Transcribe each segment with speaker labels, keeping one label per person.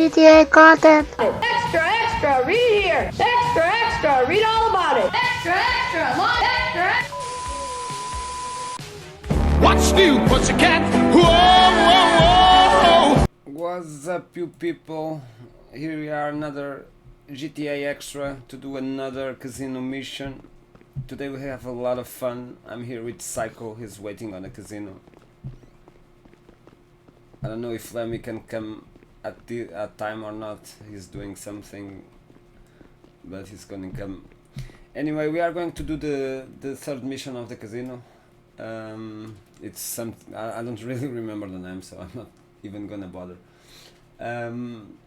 Speaker 1: GTA content.
Speaker 2: Extra, extra, read here. Extra, extra, read all about it. Extra, extra, look, extra.
Speaker 3: What's new, pussycat? Whoa, whoa, whoa!
Speaker 4: What's up, you people? Here we are, another GTA Extra to do another casino mission. Today we have a lot of fun. I'm here with Psycho, he's waiting on a casino. I don't know if Lemmy can come at time or not. He's doing something, but he's gonna come. Anyway, we are going to do the third mission of the casino. It's some I don't really remember the name, so I'm not even gonna bother. I'm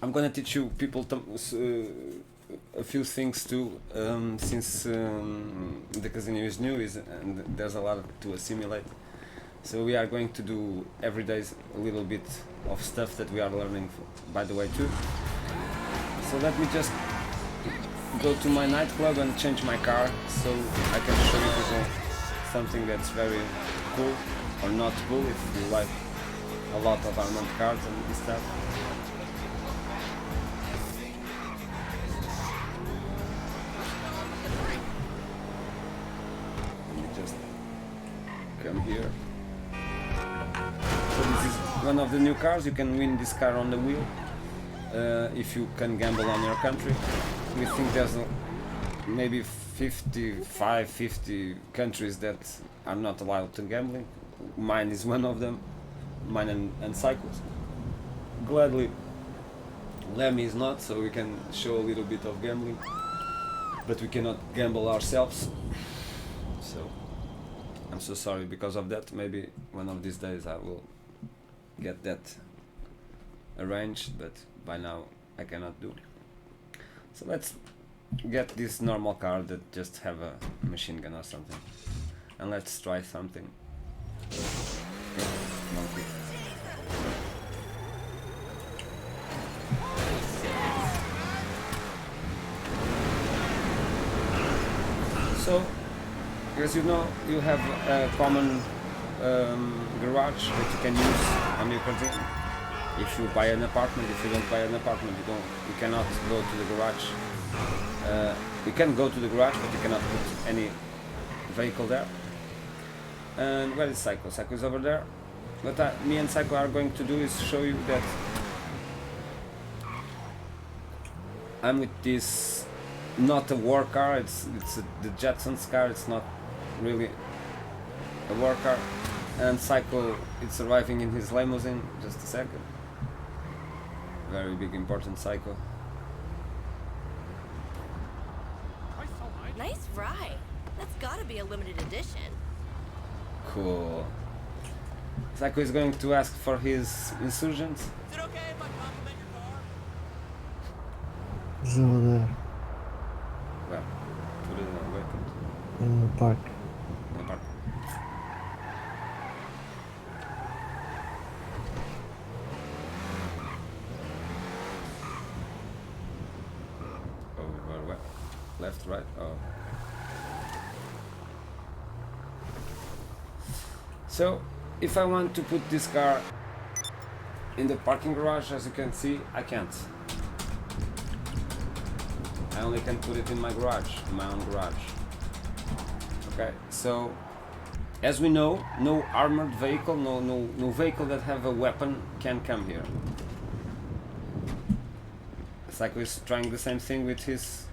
Speaker 4: gonna teach you people a few things too, since the casino is new, and there's a lot to assimilate. So we are going to do every day a little bit of stuff that we are learning by the way too. So let me just go to my nightclub and change my car so I can show you people something that's very cool or not cool if you like a lot of armored cars and stuff. Let me just come here. So this is one of the new cars. You can win this car on the wheel if you can gamble on your country. We think there's maybe 50 countries that are not allowed to gambling. Mine is one of them. Mine and Psycho's. Gladly, Lemmy is not, so we can show a little bit of gambling, but we cannot gamble ourselves. So I'm so sorry because of that. Maybe one of these days I will get that arranged, but by now I cannot do. So let's get this normal car that just have a machine gun or something, and let's try something. Monkey. So, as you know, you have a common garage that you can use on your casino. If you buy an apartment, if you don't buy an apartment, you cannot go to the garage. You can go to the garage, but you cannot put any vehicle there. And where is Psycho? Psycho is over there. What me and Psycho are going to do is show you that I'm with this, not a war car. It's the Jetsons car. It's not really a war car. And Psycho, it's arriving in his limousine. Just a second. Very big, important Psycho.
Speaker 5: Nice ride. That's gotta be a limited edition.
Speaker 4: Cool. Psycho is going to ask for his insurgents.
Speaker 3: Is it okay if I compliment your car?
Speaker 6: It's over there,
Speaker 4: Well, put it in a weapon.
Speaker 6: in the park.
Speaker 4: Apart. Oh, where? Left, right? Oh. So, if I want to put this car in the parking garage, as you can see, I can't. I only can put it in my garage, in my own garage. Okay, so as we know, no armored vehicle, no vehicle that have a weapon can come here. Psycho is trying the same thing with his,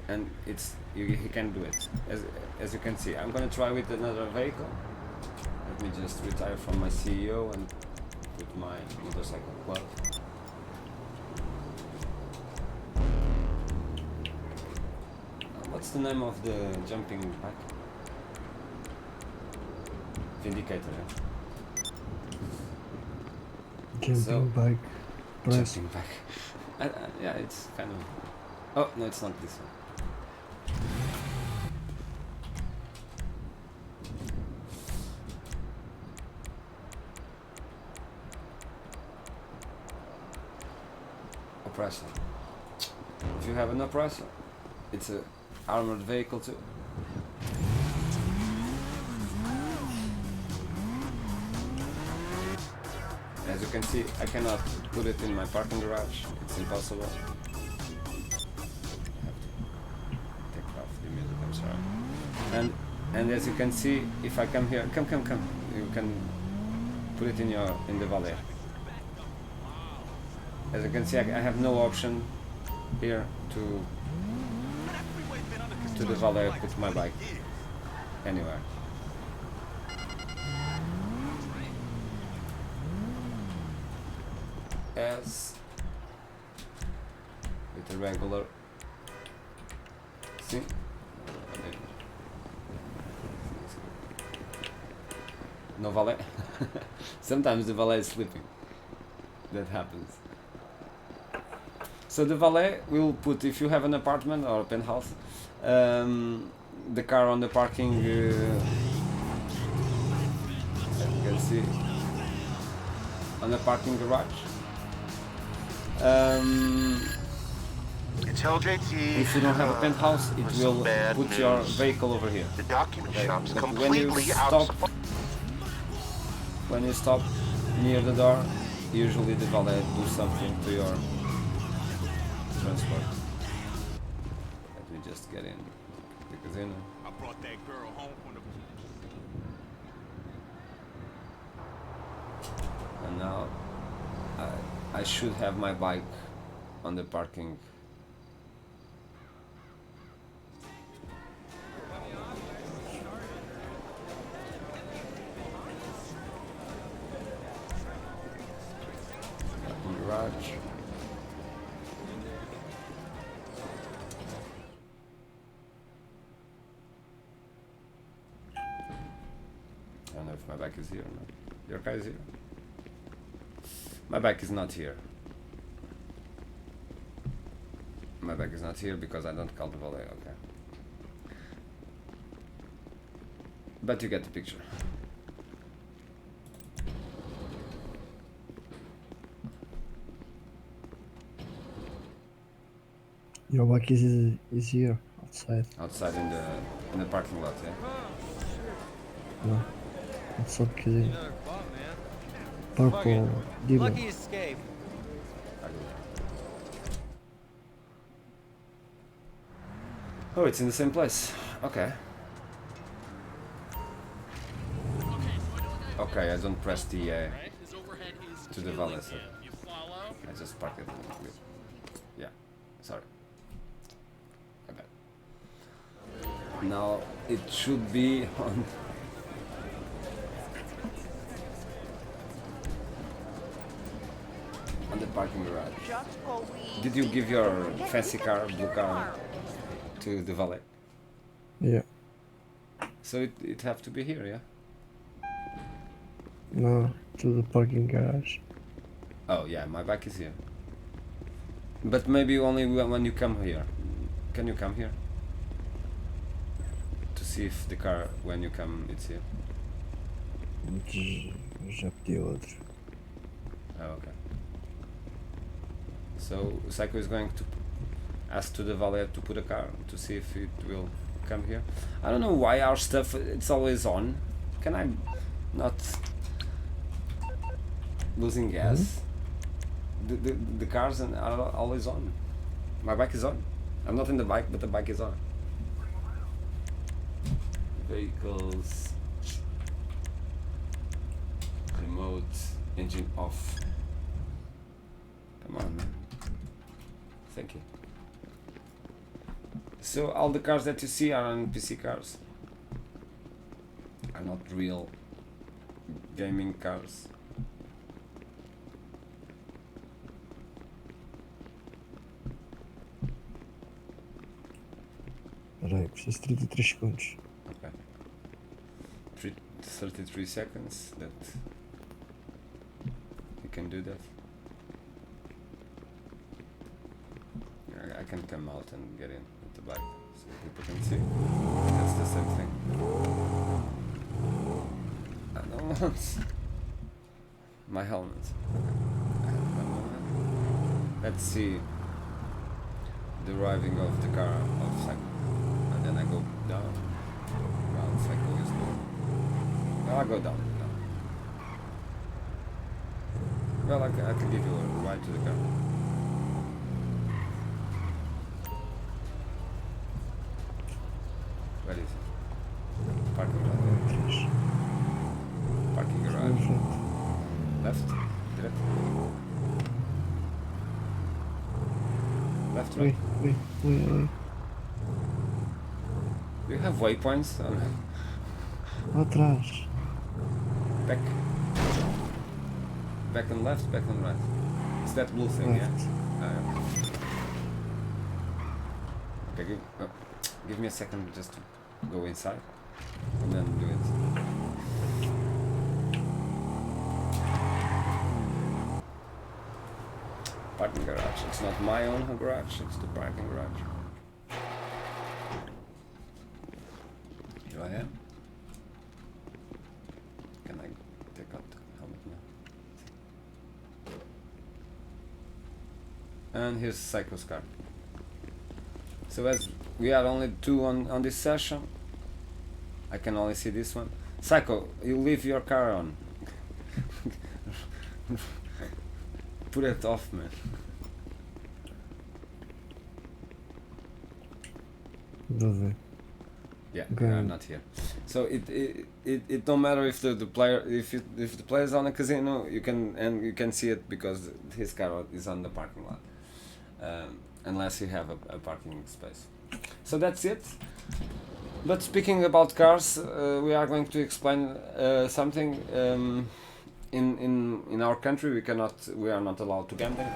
Speaker 4: and he can do it. As you can see, I'm gonna try with another vehicle. Let me just retire from my CEO and put my motorcycle club. What's the name of the jumping bike? Vindicator.
Speaker 6: Jumping
Speaker 4: So,
Speaker 6: bike. Press.
Speaker 4: Jumping bike. Yeah, it's kind of. Oh no, it's not this one. Oppressor. If you have an oppressor, it's a armored vehicle too. can see, I cannot put it in my parking garage. It's impossible. I have to take off the music, I'm sorry. And as you can see, if I come here, come, you can put it in the Valet. As you can see, I have no option here to the Valet, put my bike anywhere. As with a regular, see, no Valet. Sometimes the Valet is sleeping. That happens. So the Valet will put, if you have an apartment or a penthouse, the car on the parking, as you can see, on the parking garage.
Speaker 1: It's LJT.
Speaker 4: If you don't have a penthouse, it
Speaker 1: with
Speaker 4: will
Speaker 1: some bad
Speaker 4: put your
Speaker 1: news.
Speaker 4: vehicle over here.
Speaker 1: The document
Speaker 4: Okay,
Speaker 1: shop's
Speaker 4: but
Speaker 1: completely out.
Speaker 4: when you stop near the door, usually the Valet do something to your transport. Let me just get in the casino.
Speaker 3: I brought that girl home from the
Speaker 4: And now I should have my bike on the parking. Parking garage. I don't know if my bike is here or not. Your car is here? My bike is not here. My bike is not here because I don't call the Valet, okay. But you get the picture.
Speaker 6: Your bike is here, outside.
Speaker 4: Outside in the parking lot, yeah?
Speaker 6: No. Outside casino. Purple dealer.
Speaker 7: Lucky escape.
Speaker 4: I go there. Oh, it's in the same place. Okay. Okay, I don't press the to the Valet, so I just park it. Yeah, sorry. Okay. Now it should be on the parking garage. Did you give your fancy car, blue car, to the Valet?
Speaker 6: Yeah.
Speaker 4: So it have to be here, yeah?
Speaker 6: No, to the parking garage.
Speaker 4: Oh yeah, my bike is here. But maybe only when you come here. Can you come here? To see if the car, when you come, it's here.
Speaker 6: Já pedi outro.
Speaker 4: Oh, okay. So Psycho is going to ask to the Valet to put a car to see if it will come here. I don't know why our stuff, it's always on. Can I not losing gas? The cars are always on. My bike is on. I'm not in the bike, but the bike is on. Vehicles, remote, engine off. Come on, man. Thank you. So all the cars that you see are NPC cars. Are not real gaming cars.
Speaker 6: Peraí, preciso de 33 segundos.
Speaker 4: Okay. 33 seconds that you can do that. I can come out and get in at the back so people can see. That's the same thing. I don't want my helmet. I have my helmet. Let's see the arriving of the car of Psycho. And then I go down. Well, Psycho is low. No, I go down. Well, I can give you a ride to the car. Where is it? Parking lot.
Speaker 6: Trash.
Speaker 4: Parking
Speaker 6: In
Speaker 4: garage.
Speaker 6: front.
Speaker 4: Left? Direct? Left,
Speaker 6: Wait,
Speaker 4: right?
Speaker 6: wait.
Speaker 4: Do you have waypoints?
Speaker 6: Atrás.
Speaker 4: Back. Back and left, back and right. It's that blue thing,
Speaker 6: Left.
Speaker 4: yeah? Yeah. Okay, give me a second just to go inside and then do it. Parking garage. It's not my own garage, it's the parking garage. Here I am. Can I take out the helmet now? And here's Psycho's car. So as we are only two on this session, I can only see this one. Psycho, you leave your car on. Put it off, man.
Speaker 6: Vou ver.
Speaker 4: Yeah,
Speaker 6: Okay.
Speaker 4: I'm not here. So it don't matter if the player if the player is on a casino, you can see it because his car is on the parking lot, unless you have a parking space. So that's it. But speaking about cars, we are going to explain something. In our country, we are not allowed to gamble.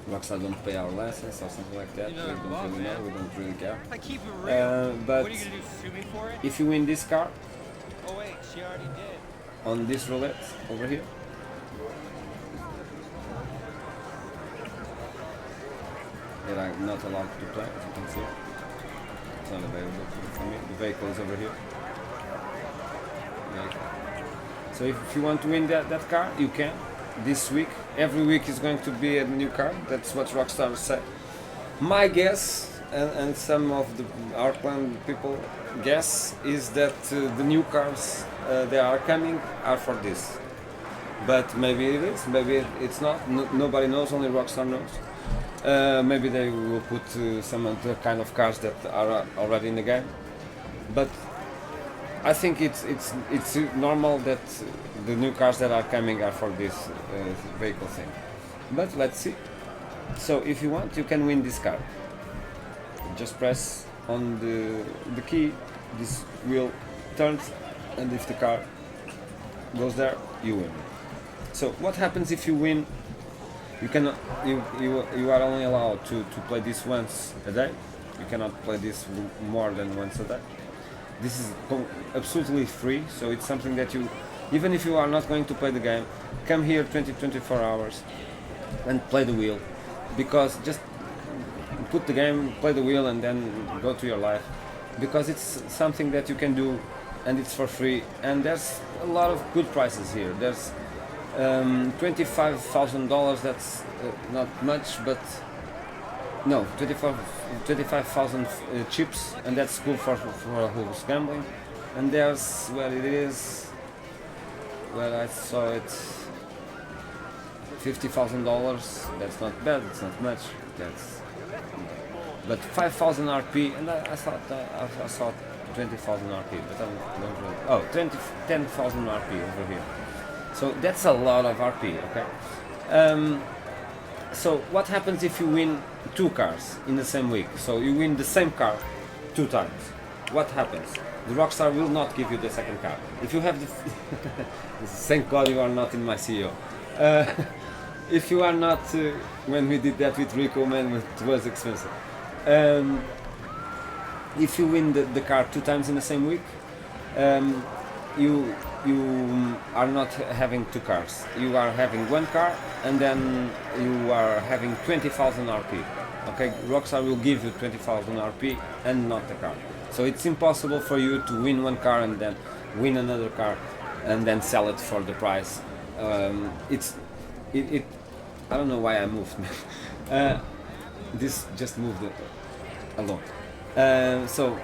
Speaker 4: Rockstar don't pay our license or something like that.
Speaker 3: You
Speaker 4: We
Speaker 3: know,
Speaker 4: don't
Speaker 3: boss,
Speaker 4: really know.
Speaker 3: man.
Speaker 4: We don't really care.
Speaker 3: I keep it real.
Speaker 4: But
Speaker 3: What are you gonna do? Sue me for it?
Speaker 4: if you win this car
Speaker 3: Oh wait, she already did.
Speaker 4: on this roulette over here, that I'm not allowed to play, as you can see. It's not available for me. The vehicle is over here. Vehicle. So if you want to win that car, you can. This week, every week is going to be a new car. That's what Rockstar said. My guess, and some of our clan people guess, is that the new cars that are coming are for this. But maybe it is, maybe it's not. Nobody knows, only Rockstar knows. Maybe they will put some of the kind of cars that are already in the game. But I think it's normal that the new cars that are coming are for this vehicle thing. But let's see. So if you want, you can win this car. Just press on the key, this wheel turns, and if the car goes there, you win. So what happens if you win? You cannot. You are only allowed to play this once a day. You cannot play this more than once a day. This is absolutely free, so it's something that you, even if you are not going to play the game, come here 24 hours and play the wheel, because just put the game, play the wheel, and then go to your life, because it's something that you can do and it's for free, and there's a lot of good prices here. There's $25,000, that's not much, but no, 25,000 chips, and that's cool for who's gambling. And there's where it is, where I saw it, $50,000. That's not bad. It's not much. That's but 5,000 RP, and I thought I saw 20,000 RP, but I don't really. Oh, 10,000 RP over here. So that's a lot of RP. Okay. So what happens if you win two cars in the same week? So you win the same car two times. What happens? The Rockstar will not give you the second car. If you have the thank God you are not in my CEO. If you are not, when we did that with Rico, man, it was expensive. If you win the car two times in the same week, you are not having two cars. You are having one car, and then you are having 20,000 RP. Okay, Rockstar will give you 20,000 RP and not the car. So it's impossible for you to win one car and then win another car and then sell it for the price. I don't know why I moved. This just moved alone. So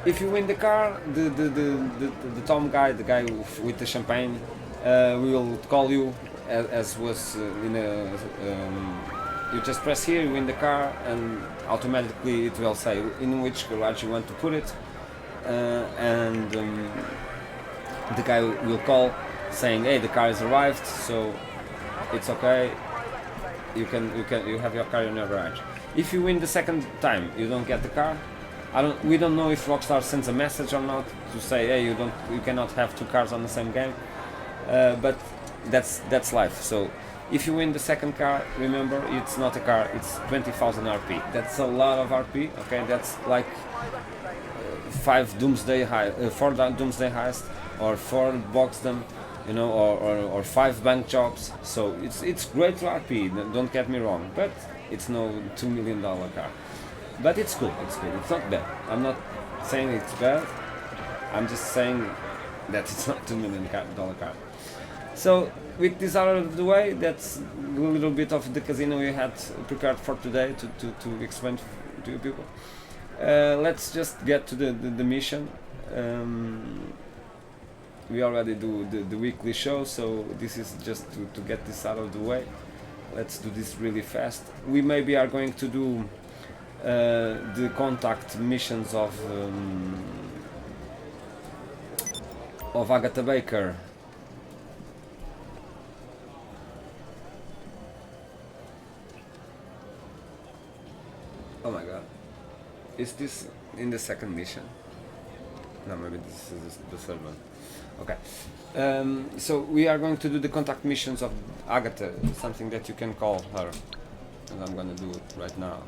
Speaker 4: if you win the car, the Tom guy, the guy with the champagne, we will call you as was in a. You just press here, you win the car, and automatically it will say in which garage you want to put it, and the guy will call saying, "Hey, the car has arrived, so it's okay. You have your car in your garage." If you win the second time, you don't get the car. We don't know if Rockstar sends a message or not to say, "Hey, you cannot have 2 cars on the same game," but that's life. So if you win the second car, remember it's not a car; it's 20,000 RP. That's a lot of RP. Okay, that's like 4 Doomsday Heist, or 4 Boxdom, you know, or 5 bank jobs. So it's great RP. Don't get me wrong, but it's no $2 million car. But it's cool. It's good. It's not bad. I'm not saying it's bad. I'm just saying that it's not $2 million car. So with this out of the way, that's a little bit of the casino we had prepared for today to explain to you people. Let's just get to the mission. We already do the weekly show, so this is just to get this out of the way. Let's do this really fast. We maybe are going to do the contact missions of Agatha Baker. Oh my god. Is this in the second mission? No, maybe this is the third one. Okay. So we are going to do the contact missions of Agatha, something that you can call her. And I'm gonna do it right now.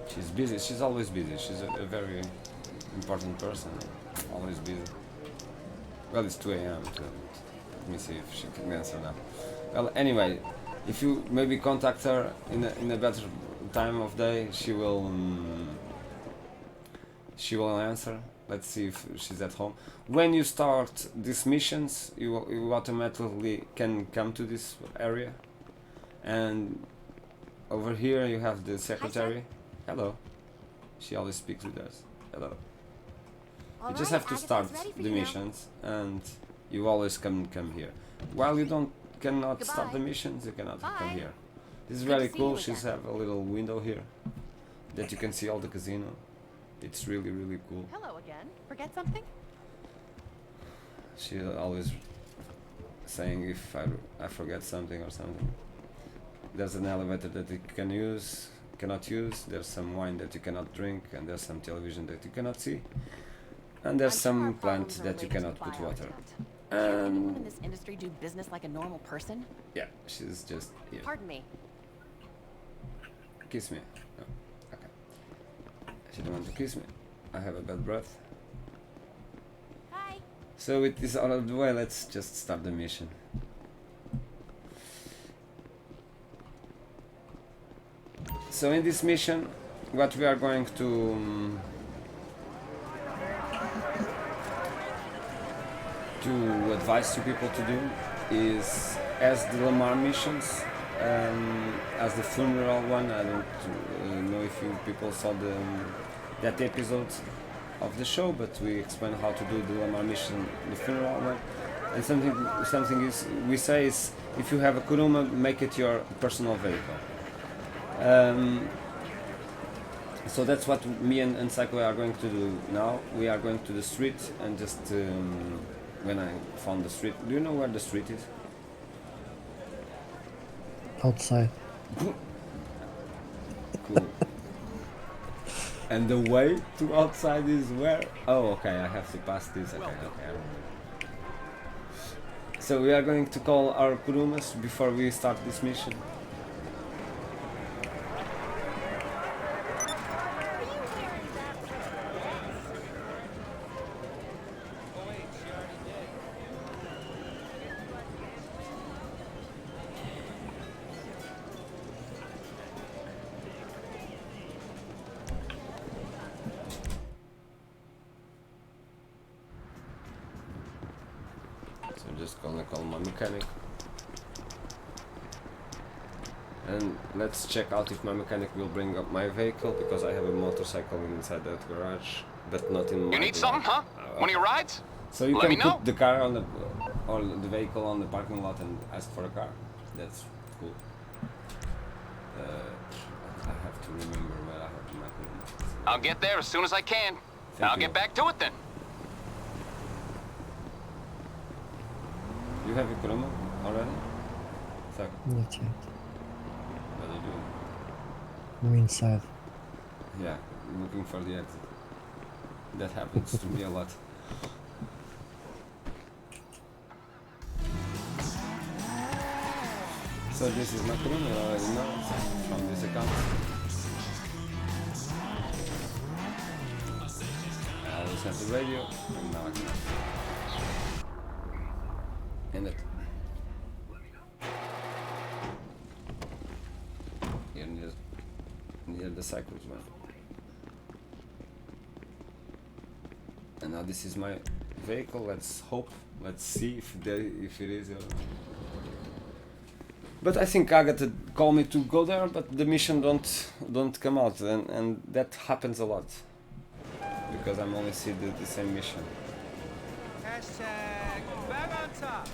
Speaker 4: She's busy, she's always busy. She's a very important person, always busy. Well, it's 2 AM. Let me see if she can answer now. Well, anyway, if you maybe contact her in a better time of day, she will answer. Let's see if she's at home. When you start these missions, you automatically can come to this area, and over here you have the secretary. Hello. She always speaks with us. Hello. You just have to start the missions, and you always come here. While you cannot start the missions, you cannot come here. This is very cool. She's have a little window here that you can see all the casino. It's really cool.
Speaker 7: Hello again. Forget something?
Speaker 4: She always saying if I forget something or something. There's an elevator that you cannot use. There's some wine that you cannot drink, and there's some television that you cannot see. And there's some plant that you cannot put water.
Speaker 7: Can anyone in this industry do business like a normal person?
Speaker 4: Yeah, she's just here.
Speaker 7: Pardon me.
Speaker 4: Kiss me. No. Okay. She don't want to kiss me. I have a bad breath.
Speaker 7: Hi.
Speaker 4: So with this out of the way, let's just start the mission. So in this mission, what we are going to advise you people to do is, as the Lamar missions, as the funeral one. I don't know if you people saw that episode of the show, but we explain how to do the Lamar mission, the funeral one. And something is we say is, if you have a Kuruma, make it your personal vehicle. So that's what me and Psycho are going to do now. We are going to the street, and just when I found the street. Do you know where the street is?
Speaker 6: Outside.
Speaker 4: Cool. And the way to outside is where? Oh, okay, I have to pass this. Okay, I remember. So we are going to call our Kurumas before we start this mission. So I'm just gonna call my mechanic. And let's check out if my mechanic will bring up my vehicle, because I have a motorcycle inside that garage, but not in my
Speaker 8: You need
Speaker 4: garage.
Speaker 8: something, huh? One of your rides?
Speaker 4: So you
Speaker 8: Let me
Speaker 4: can
Speaker 8: know.
Speaker 4: put the car on the or the vehicle on the parking lot and ask for a car. That's cool. I have to remember where I have my car.
Speaker 8: I'll get there as soon as I can.
Speaker 4: Thank
Speaker 8: I'll
Speaker 4: you.
Speaker 8: get back to it then.
Speaker 4: You have your Kuruma already? So,
Speaker 6: Not yet.
Speaker 4: what are you doing?
Speaker 6: I'm inside.
Speaker 4: Yeah, looking for the exit. That happens to me a lot. So this is my Kuruma, you already know it from this account. I always have the radio, and now I can end it. Here near the cycles one. And now this is my vehicle. Let's hope. Let's see if it is. But I think Agatha called me to go there, but the mission don't come out, and that happens a lot because I'm only see the same mission.
Speaker 3: Hashtag back on top.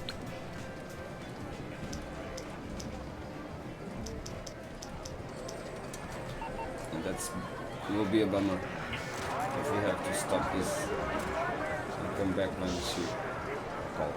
Speaker 4: And that's will be a bummer if we have to stop this and come back when she calls.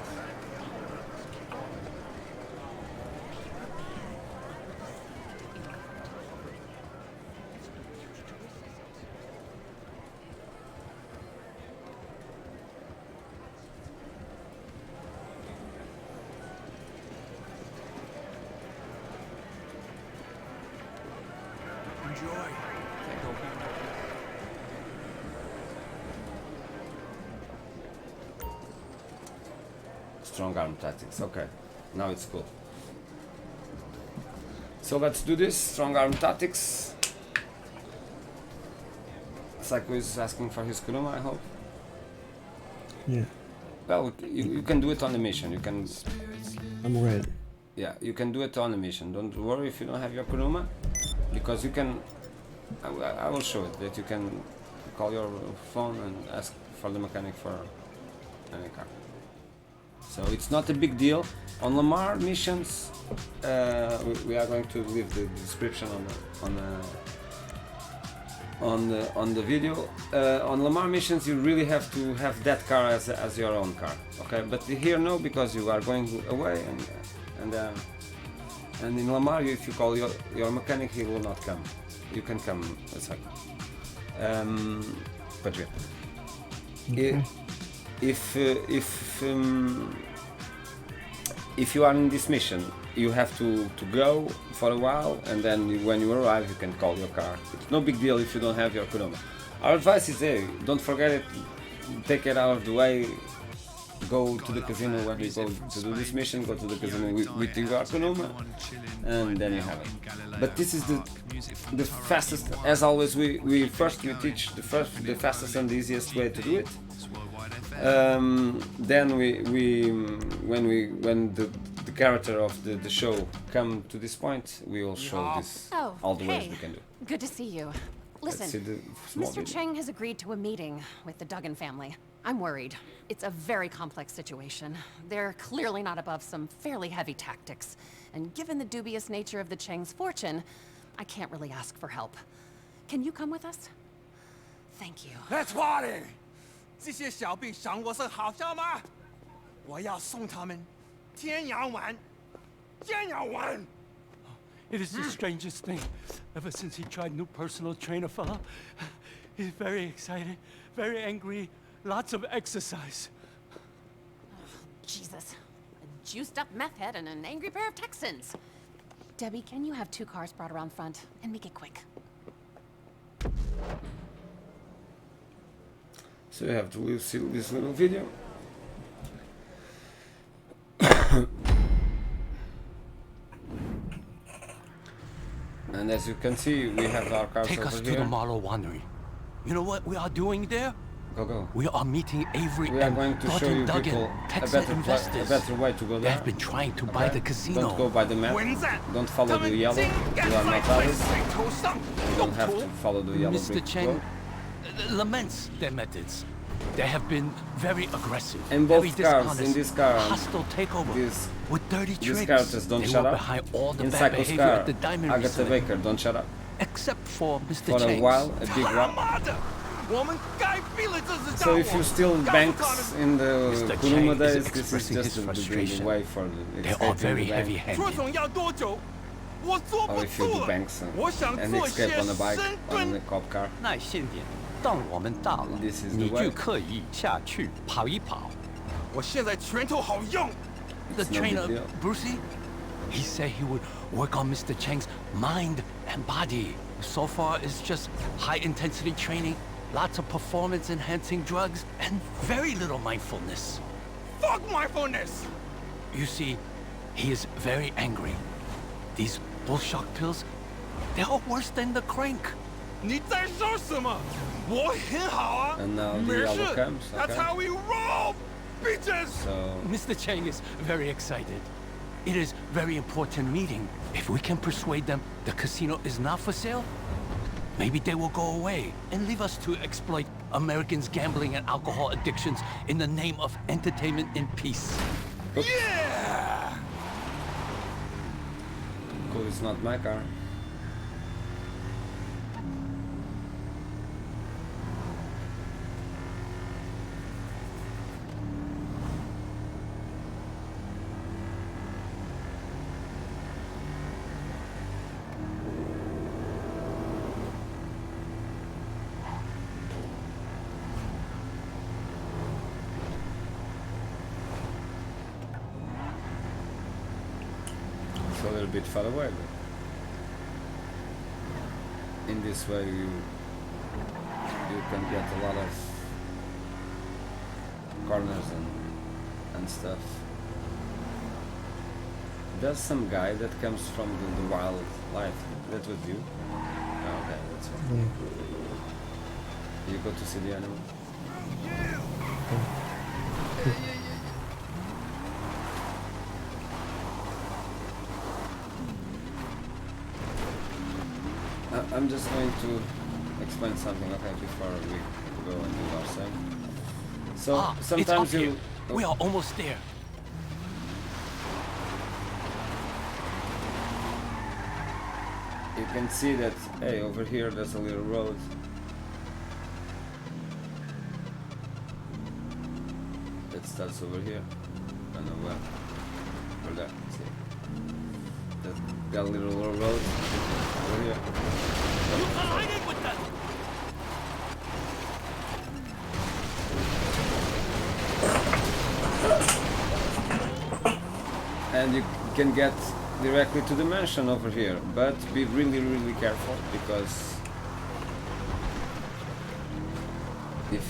Speaker 4: Strong arm tactics. Okay, now it's cool. So let's do this. Strong arm tactics. Psycho is asking for his Kuruma, I hope.
Speaker 6: Yeah,
Speaker 4: Well, you can do it on the mission. You can,
Speaker 6: I'm ready.
Speaker 4: yeah, you can do it on the mission. Don't worry if you don't have your Kuruma, because you can. I will show it that you can call your phone and ask for the mechanic for any car. So it's not a big deal. On Lamar missions, we are going to leave the description on the video. On Lamar missions, you really have to have that car as your own car. Okay, but here no, because you are going away, and in Lamar, if you call your mechanic, he will not come. You can come a second. But yeah.
Speaker 6: Okay.
Speaker 4: If you are in this mission, you have to go for a while, and then when you arrive, you can call your car. It's no big deal if you don't have your Kuruma. Our advice is, hey, don't forget it, take it out of the way, go to the casino when you go to do this mission, go to the casino with your Kuruma, and then you have it. But this is the fastest, as always, we teach the fastest and the easiest way to do it. Then when the character of the show come to this point, we will show this all the ways we can do.
Speaker 7: Good to see you.
Speaker 4: Let's see
Speaker 7: Listen,
Speaker 4: the small
Speaker 7: Mr.
Speaker 4: video.
Speaker 7: Cheng has agreed to a meeting with the Duggan family. I'm worried. It's a very complex situation. They're clearly not above some fairly heavy tactics. And given the dubious nature of the Cheng's fortune, I can't really ask for help. Can you come with us? Thank you.
Speaker 3: Let's party！这些小币想我是好笑吗？我要送他们天涯玩，天涯玩。
Speaker 9: It is the strangest thing. Ever since he tried new personal trainer fella, he's very excited, very angry, lots of exercise.
Speaker 7: Jesus. A juiced up meth head and an angry pair of Texans. Debbie, can you have 2 cars brought around front and make it quick?
Speaker 4: So you have to see this little video. And as you can see, we have our cars
Speaker 9: Take
Speaker 4: over
Speaker 9: us to
Speaker 4: here.
Speaker 9: the Marlow Winery. You know what we are doing there?
Speaker 4: Go.
Speaker 9: We are meeting Avery
Speaker 4: We are
Speaker 9: and
Speaker 4: going to show
Speaker 9: Thornton
Speaker 4: you
Speaker 9: Duggan,
Speaker 4: people a
Speaker 9: Texan
Speaker 4: better
Speaker 9: investors.
Speaker 4: way to go
Speaker 9: They
Speaker 4: there.
Speaker 9: have been trying to buy the casino.
Speaker 4: Don't go by the map. Don't follow the yellow. You are not Alice. You don't have to follow the yellow
Speaker 9: Mr.
Speaker 4: brick
Speaker 9: Cheng
Speaker 4: road.
Speaker 9: laments their methods. They have been very aggressive,
Speaker 4: In
Speaker 9: very
Speaker 4: both cars,
Speaker 9: dishonest,
Speaker 4: in this car,
Speaker 9: hostile takeover,
Speaker 4: these
Speaker 9: dirty tricks.
Speaker 4: characters don't
Speaker 9: they
Speaker 4: shut
Speaker 9: were
Speaker 4: up.
Speaker 9: behind all the
Speaker 4: In
Speaker 9: bad
Speaker 4: Psycho's
Speaker 9: behavior
Speaker 4: car,
Speaker 9: at the Diamond
Speaker 4: Agatha
Speaker 9: recently.
Speaker 4: Baker, don't shut up.
Speaker 9: Except for Mr.
Speaker 4: For a
Speaker 9: Cheng's.
Speaker 4: while, a big rock. So if you steal banks in the
Speaker 9: Mr.
Speaker 4: Kuruma
Speaker 9: Cheng is
Speaker 4: days, this is
Speaker 9: expressing
Speaker 4: just
Speaker 9: his
Speaker 4: the
Speaker 9: frustration.
Speaker 4: way for the
Speaker 9: They are
Speaker 4: escaping
Speaker 9: very
Speaker 4: the bank.
Speaker 9: heavy-handed.
Speaker 4: Or if you do banks and escape on a bike, on a cop car.
Speaker 10: 耐性点，当我们大了，
Speaker 4: This is the
Speaker 10: 你
Speaker 4: way.
Speaker 10: 就可以下去跑一跑。
Speaker 3: 我现在拳头好硬。
Speaker 9: The
Speaker 4: It's no
Speaker 9: trainer,
Speaker 4: big deal.
Speaker 9: Brucey, he said he would work on Mr. Cheng's mind and body. So far, it's just high-intensity training, lots of performance-enhancing drugs, and very little mindfulness.
Speaker 3: Fuck mindfulness.
Speaker 9: You see, he is very angry. These bullshock pills, they are worse than the crank.
Speaker 3: 你在说什么？我很好啊。
Speaker 4: And now the
Speaker 3: 没事
Speaker 4: yellow comes,
Speaker 3: That's
Speaker 4: okay.
Speaker 3: how we roll, bitches.
Speaker 4: So
Speaker 9: Mr. Cheng is very excited. It is very important meeting. If we can persuade them the casino is not for sale, maybe they will go away and leave us to exploit Americans' gambling and alcohol addictions in the name of entertainment and peace.
Speaker 3: Yeah.
Speaker 4: cool, it's not my car. A little bit far away, but in this way you can get a lot of corners and stuff. There's some guy that comes from the wildlife. That was you? Oh, okay, that's fine.
Speaker 6: Yeah.
Speaker 4: You go to see the animal? I'm just going to explain something, okay, before we go and do our thing. So
Speaker 9: It's
Speaker 4: sometimes
Speaker 9: up
Speaker 4: you
Speaker 9: here. We are almost there.
Speaker 4: you can see that, hey, over here there's a little road. It starts over here. I don't know where. Over there. See. That got a little road over here.
Speaker 9: You collided with them.
Speaker 4: And you can get directly to the mansion over here, but be really careful, because if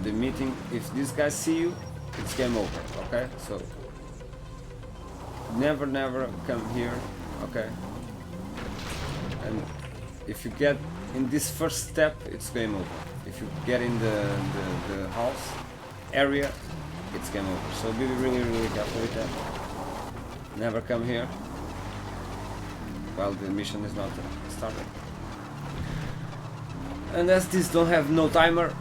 Speaker 4: the meeting, if these guys see you, it's game over, okay? So never come here, okay? And if you get in this first step, it's game over. If you get in the house area, it's game over. So be really careful with that. Never come here while the mission is not started. And as this don't have no timer,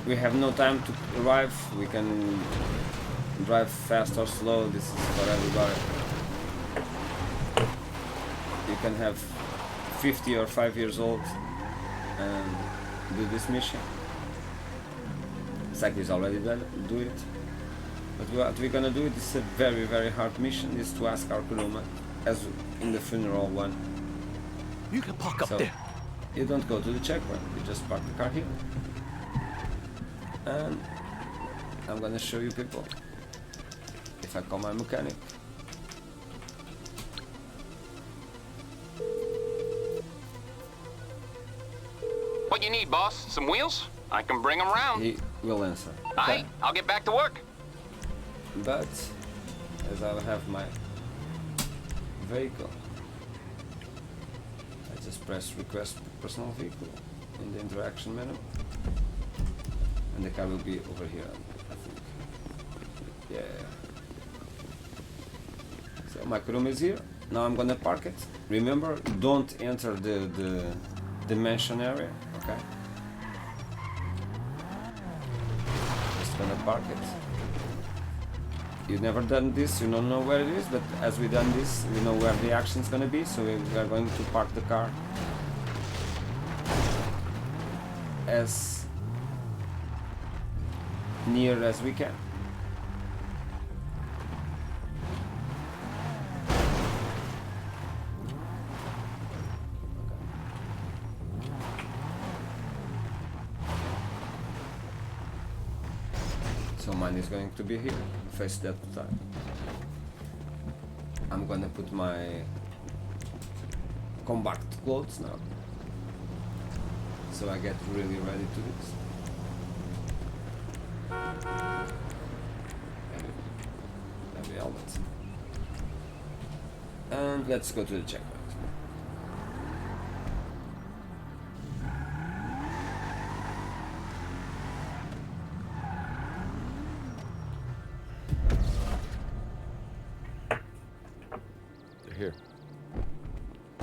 Speaker 4: we have no time to arrive. We can drive fast or slow. This is for everybody. You can have 50 or 5 years old and do this mission. Zach is already done, do it. But what we're gonna do, it's a very hard mission, is to ask our Kuruma, as in the funeral one.
Speaker 9: You can park up
Speaker 4: So,
Speaker 9: there.
Speaker 4: you don't go to the checkpoint, you just park the car here. And I'm gonna show you people. If I call my mechanic.
Speaker 8: What you need, boss? Some wheels? I can bring them round.
Speaker 4: He will answer.
Speaker 8: Aye, I'll get back to work.
Speaker 4: But as I have my vehicle, I just press request personal vehicle. in the interaction menu. And the car will be over here, I think. Yeah. So my Kuruma is here. Now I'm gonna park it. Remember, don't enter the mansion area, okay? Just gonna park it. You've never done this, you don't know where it is, but as we done this, we know where the action's gonna be, so we are going to park the car as near as we can. So mine is going to be here, face that side. I'm gonna put my compact clothes now, so I get really ready to this. Heavy helmet. And let's go to the checkpoint.
Speaker 11: Here.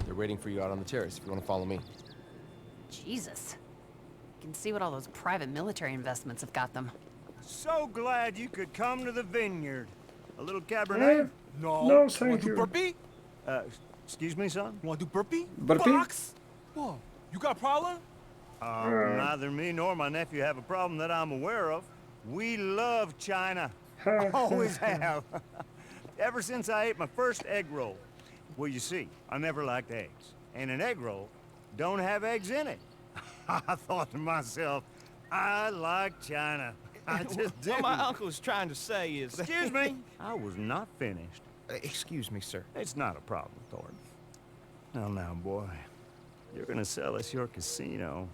Speaker 11: They're waiting for you out on the terrace if you want to follow me.
Speaker 7: Jesus. You can see what all those private military investments have got them.
Speaker 12: So glad you could come to the vineyard. A little Cabernet?
Speaker 3: No.
Speaker 6: No,
Speaker 3: Want
Speaker 6: thank
Speaker 3: to do
Speaker 6: you.
Speaker 3: burpee?
Speaker 12: Excuse me, son?
Speaker 3: Want to do burpee?
Speaker 4: Burpee?
Speaker 3: Box? Whoa, you got a problem?
Speaker 12: Neither me nor my nephew have a problem that I'm aware of. We love China. Always have. Ever since I ate my first egg roll. Well, you see, I never liked eggs. And an egg roll don't have eggs in it. I thought to myself, I like China. I just do.
Speaker 10: What my uncle is trying to say is...
Speaker 12: Excuse me. I was not finished.
Speaker 10: Excuse me, sir.
Speaker 12: It's not a problem, Thornton. Now, boy. You're gonna sell us your casino.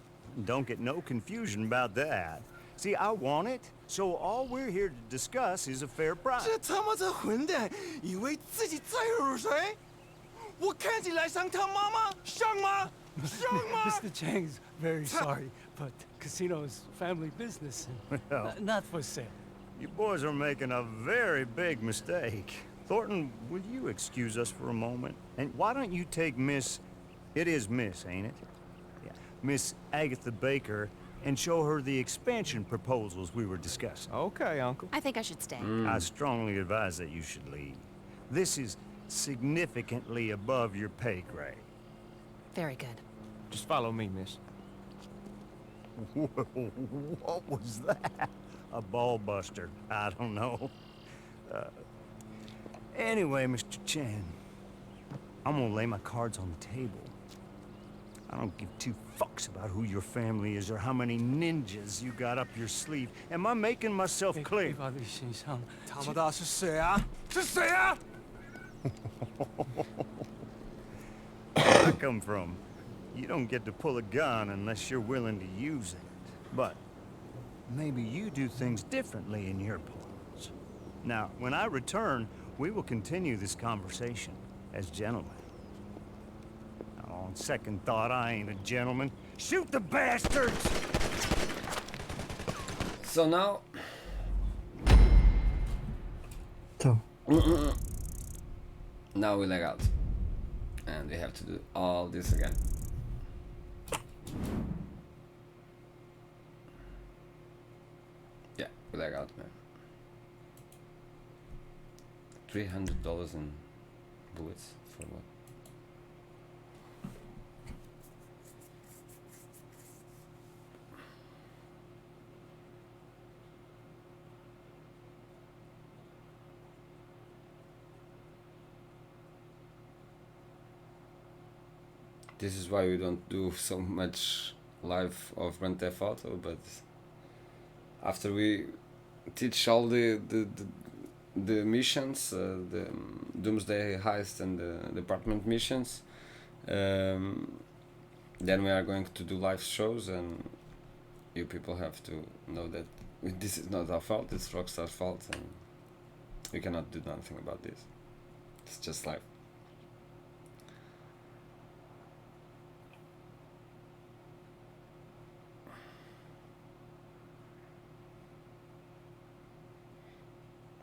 Speaker 12: Don't get no confusion about that. See, I want it, so all we're here to discuss is a fair price.
Speaker 3: 这他妈这混蛋，以为自己载入水？我看起来像他妈妈，像吗？像吗？
Speaker 9: Mr. Chang's very sorry, but casino is family business and
Speaker 12: Well.
Speaker 9: not for sale.
Speaker 12: You boys are making a very big mistake. Thornton, will you excuse us for a moment? And why don't you take Miss... It is Miss, ain't it? Yeah. Miss Agatha Baker and show her the expansion proposals we were discussing.
Speaker 10: Okay, Uncle.
Speaker 7: I think I should stay.
Speaker 12: I strongly advise that you should leave. This is significantly above your pay grade.
Speaker 7: Very good.
Speaker 10: Just follow me, miss.
Speaker 12: What was that? A ball buster. I don't know. Anyway, Mr. Chan, I'm gonna lay my cards on the table. I don't give two fucks about who your family is or how many ninjas you got up your sleeve. Am I making myself clear?
Speaker 3: 他妈的是谁啊？是谁啊？
Speaker 12: Where I come from, you don't get to pull a gun unless you're willing to use it. But maybe you do things differently in your parts. Now, when I return, we will continue this conversation as gentlemen. On second thought, I ain't a gentleman. Shoot the bastards!
Speaker 4: So now...
Speaker 6: So,
Speaker 4: Now we leg out. And we have to do all this again. Yeah, we leg out, man. $300 in bullets for what? This is why we don't do so much live of Grand Theft Auto, but after we teach all the missions, the Doomsday Heist and the department missions, then we are going to do live shows, and you people have to know that this is not our fault, it's Rockstar's fault, and we cannot do nothing about this. It's just life.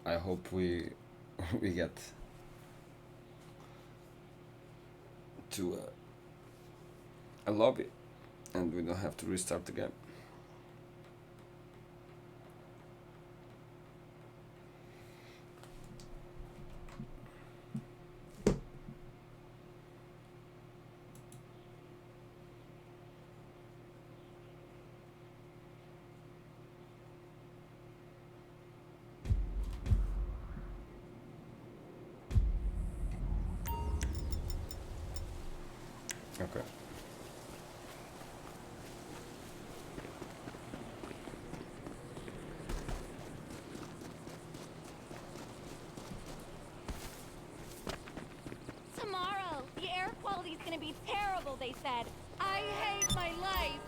Speaker 4: I hope we we get to a lobby and we don't have to restart the game. Okay.
Speaker 13: Tomorrow, the air quality's gonna be terrible, they said. I hate my life.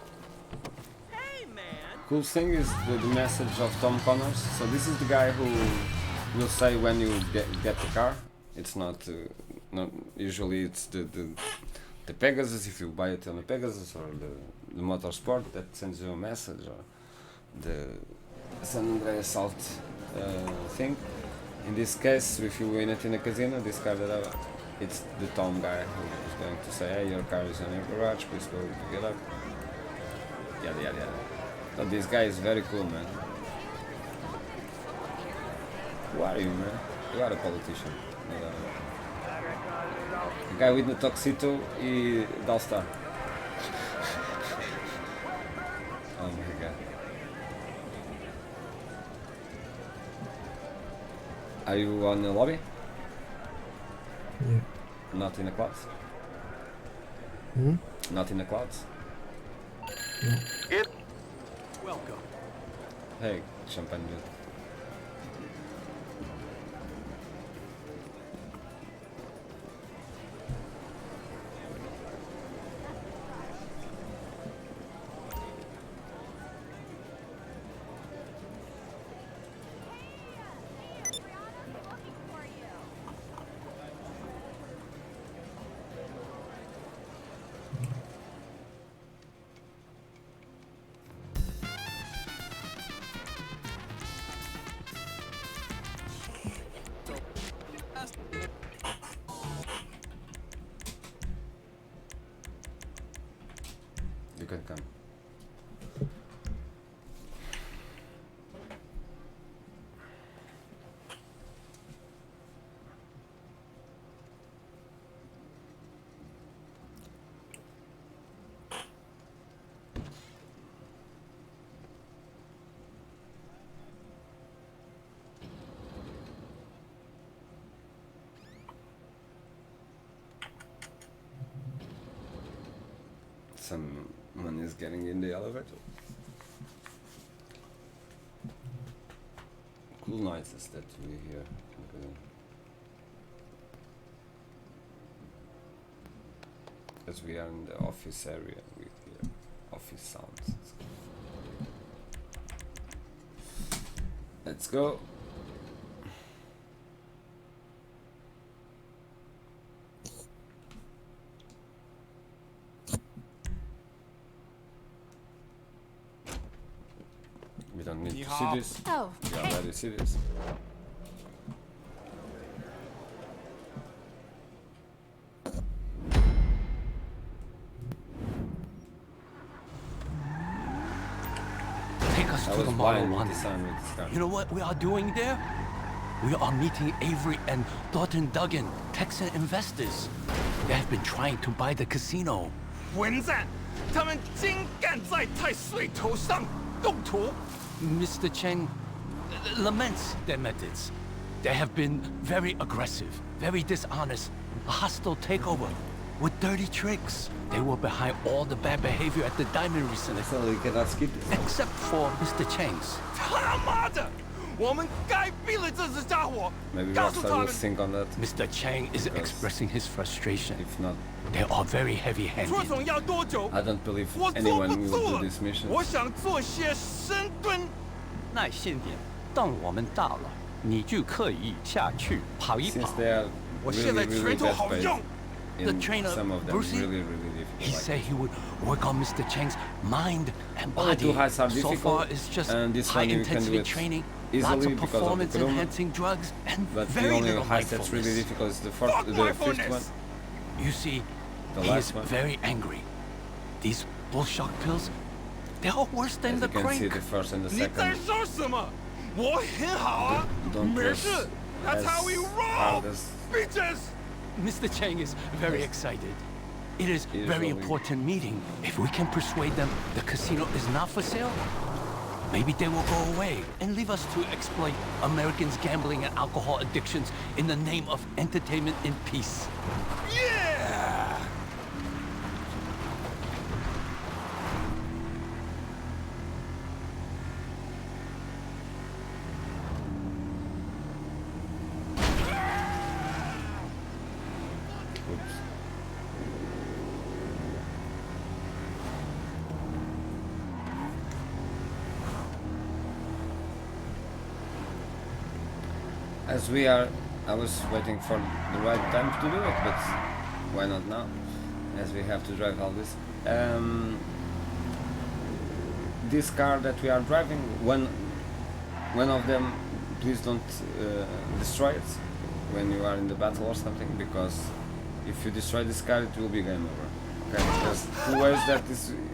Speaker 3: Hey, man.
Speaker 4: Cool thing is the message of Tom Connors. So this is the guy who will say when you get the car. It's not usually it's the Pegasus, if you buy it on the Pegasus, or the Motorsport that sends you a message, or the San Andreas Salt thing. In this case, if you win it in a casino, this car that it's the Tom guy who is going to say, hey, your car is in your garage, please go pick it up. Yada yada yada. But this guy is very cool, man. Who are you, man? You are a politician. The guy with the tuxedo e Dalstar. Oh my god. Are you on the lobby?
Speaker 6: Yeah.
Speaker 4: Not in the clouds?
Speaker 6: Hmm?
Speaker 4: Not in the clouds?
Speaker 6: No.
Speaker 3: Welcome.
Speaker 4: Hey, champagne dude. You can come. Someone is getting in the elevator. Cool noises that we hear. As we are in the office area, we hear office sounds. Let's go. We don't need to see this.
Speaker 7: Oh,
Speaker 4: We
Speaker 7: hey.
Speaker 4: already see this.
Speaker 9: Take us
Speaker 4: I
Speaker 9: to
Speaker 4: was
Speaker 9: the model
Speaker 4: blind with
Speaker 9: one.
Speaker 4: the sun with this car.
Speaker 9: You know what we are doing there? We are meeting Avery and Thornton Duggan, Texan investors. They have been trying to buy the casino.
Speaker 3: 混战，他们精干在太岁头上，动土。
Speaker 9: Mr. Cheng laments their methods. They have been very aggressive, very dishonest, a hostile takeover with dirty tricks. They were behind all the bad behavior at the diamond recently.
Speaker 4: So we cannot skip this.
Speaker 9: Except for Mr. Cheng's.
Speaker 3: 他妈的，我们该毙了这只家伙！
Speaker 4: Maybe
Speaker 3: 告诉
Speaker 4: Rockstar
Speaker 3: 他
Speaker 4: will
Speaker 3: 们，
Speaker 4: think on that.
Speaker 9: Mr. Cheng is expressing his frustration.
Speaker 4: If not,
Speaker 9: They are very
Speaker 3: 出
Speaker 9: heavy-handed.
Speaker 3: 总要多久？
Speaker 4: I don't believe
Speaker 3: 我做
Speaker 4: anyone
Speaker 3: 不
Speaker 4: will
Speaker 3: 住
Speaker 4: do
Speaker 3: 了
Speaker 4: this mission.
Speaker 3: 我想做些深蹲。
Speaker 14: 耐心点，等我们到了，你就可以下去跑一
Speaker 4: Since
Speaker 14: 跑。
Speaker 4: they are
Speaker 3: 我
Speaker 4: really,
Speaker 3: 现在
Speaker 4: really
Speaker 3: 拳头
Speaker 4: bad
Speaker 3: 好
Speaker 4: pace,
Speaker 3: 用。
Speaker 9: The
Speaker 4: in
Speaker 9: trainer,
Speaker 4: some of them
Speaker 9: Brucey,
Speaker 4: really, really
Speaker 9: he
Speaker 4: difficult.
Speaker 9: said he would work on Mr. Cheng's mind and
Speaker 4: Only
Speaker 9: body.
Speaker 4: two heights are
Speaker 9: So
Speaker 4: difficult,
Speaker 9: far, it's just
Speaker 4: and this
Speaker 9: high
Speaker 4: one you can do
Speaker 9: intensity
Speaker 4: it
Speaker 9: training
Speaker 4: easily
Speaker 9: of
Speaker 4: because of the Kuruma.
Speaker 9: performance-enhancing drugs and
Speaker 4: But the
Speaker 9: very
Speaker 4: only
Speaker 9: little
Speaker 4: heist that's really
Speaker 9: mindfulness.
Speaker 4: difficult is the fifth one.
Speaker 9: You see,
Speaker 4: The
Speaker 9: he
Speaker 4: last
Speaker 9: is
Speaker 4: one.
Speaker 9: very angry. These bullshock pills, they're all worse than
Speaker 4: As
Speaker 9: the
Speaker 4: you can
Speaker 9: crank.
Speaker 4: see, the first and the
Speaker 3: 你在
Speaker 4: second
Speaker 3: 说什么？我很好啊，
Speaker 4: don't
Speaker 3: 没
Speaker 4: push
Speaker 3: 事。That's
Speaker 4: as
Speaker 3: how we
Speaker 4: hard
Speaker 3: roll,
Speaker 4: as
Speaker 3: bitches.
Speaker 9: Mr. Chang is very excited. It is
Speaker 4: Usually.
Speaker 9: very important meeting. If we can persuade them the casino is not for sale, maybe they will go away and leave us to exploit Americans' gambling and alcohol addictions in the name of entertainment and peace.
Speaker 3: Yeah.
Speaker 4: Oops. As we are, I was waiting for the right time to do it, but why not now? As we have to drive all this. This car that we are driving, one of them, please don't destroy it when you are in the battle or something, because if you destroy this car, it will be game over. Okay, because two ways that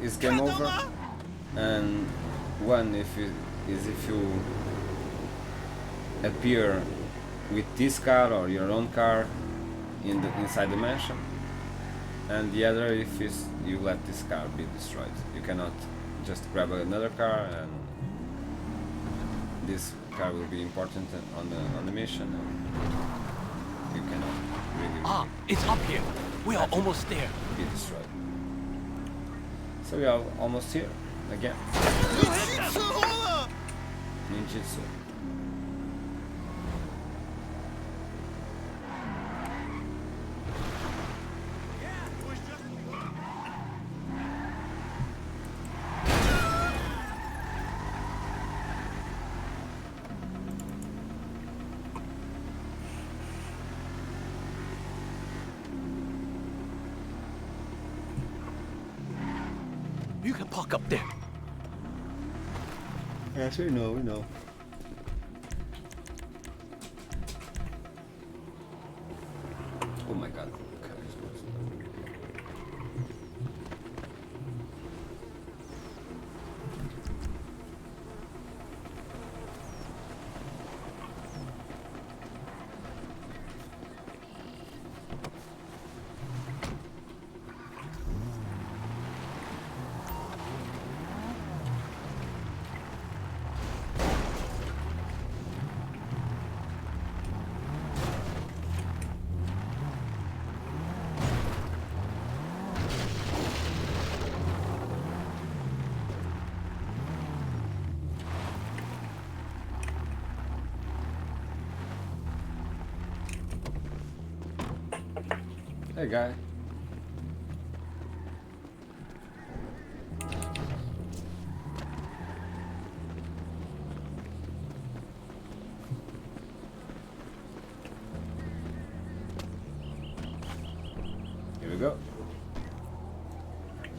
Speaker 4: is game over, and one if you appear with this car or your own car inside the mansion, and the other if you let this car be destroyed. You cannot just grab another car, and this car will be important on the mission. And you cannot really
Speaker 9: It's up here. We are almost there.
Speaker 4: be destroyed. So we are almost here again. Ninjutsu.
Speaker 9: You can park up there.
Speaker 4: Yes, we know, we know. Oh my god. Hey guy. Here we go.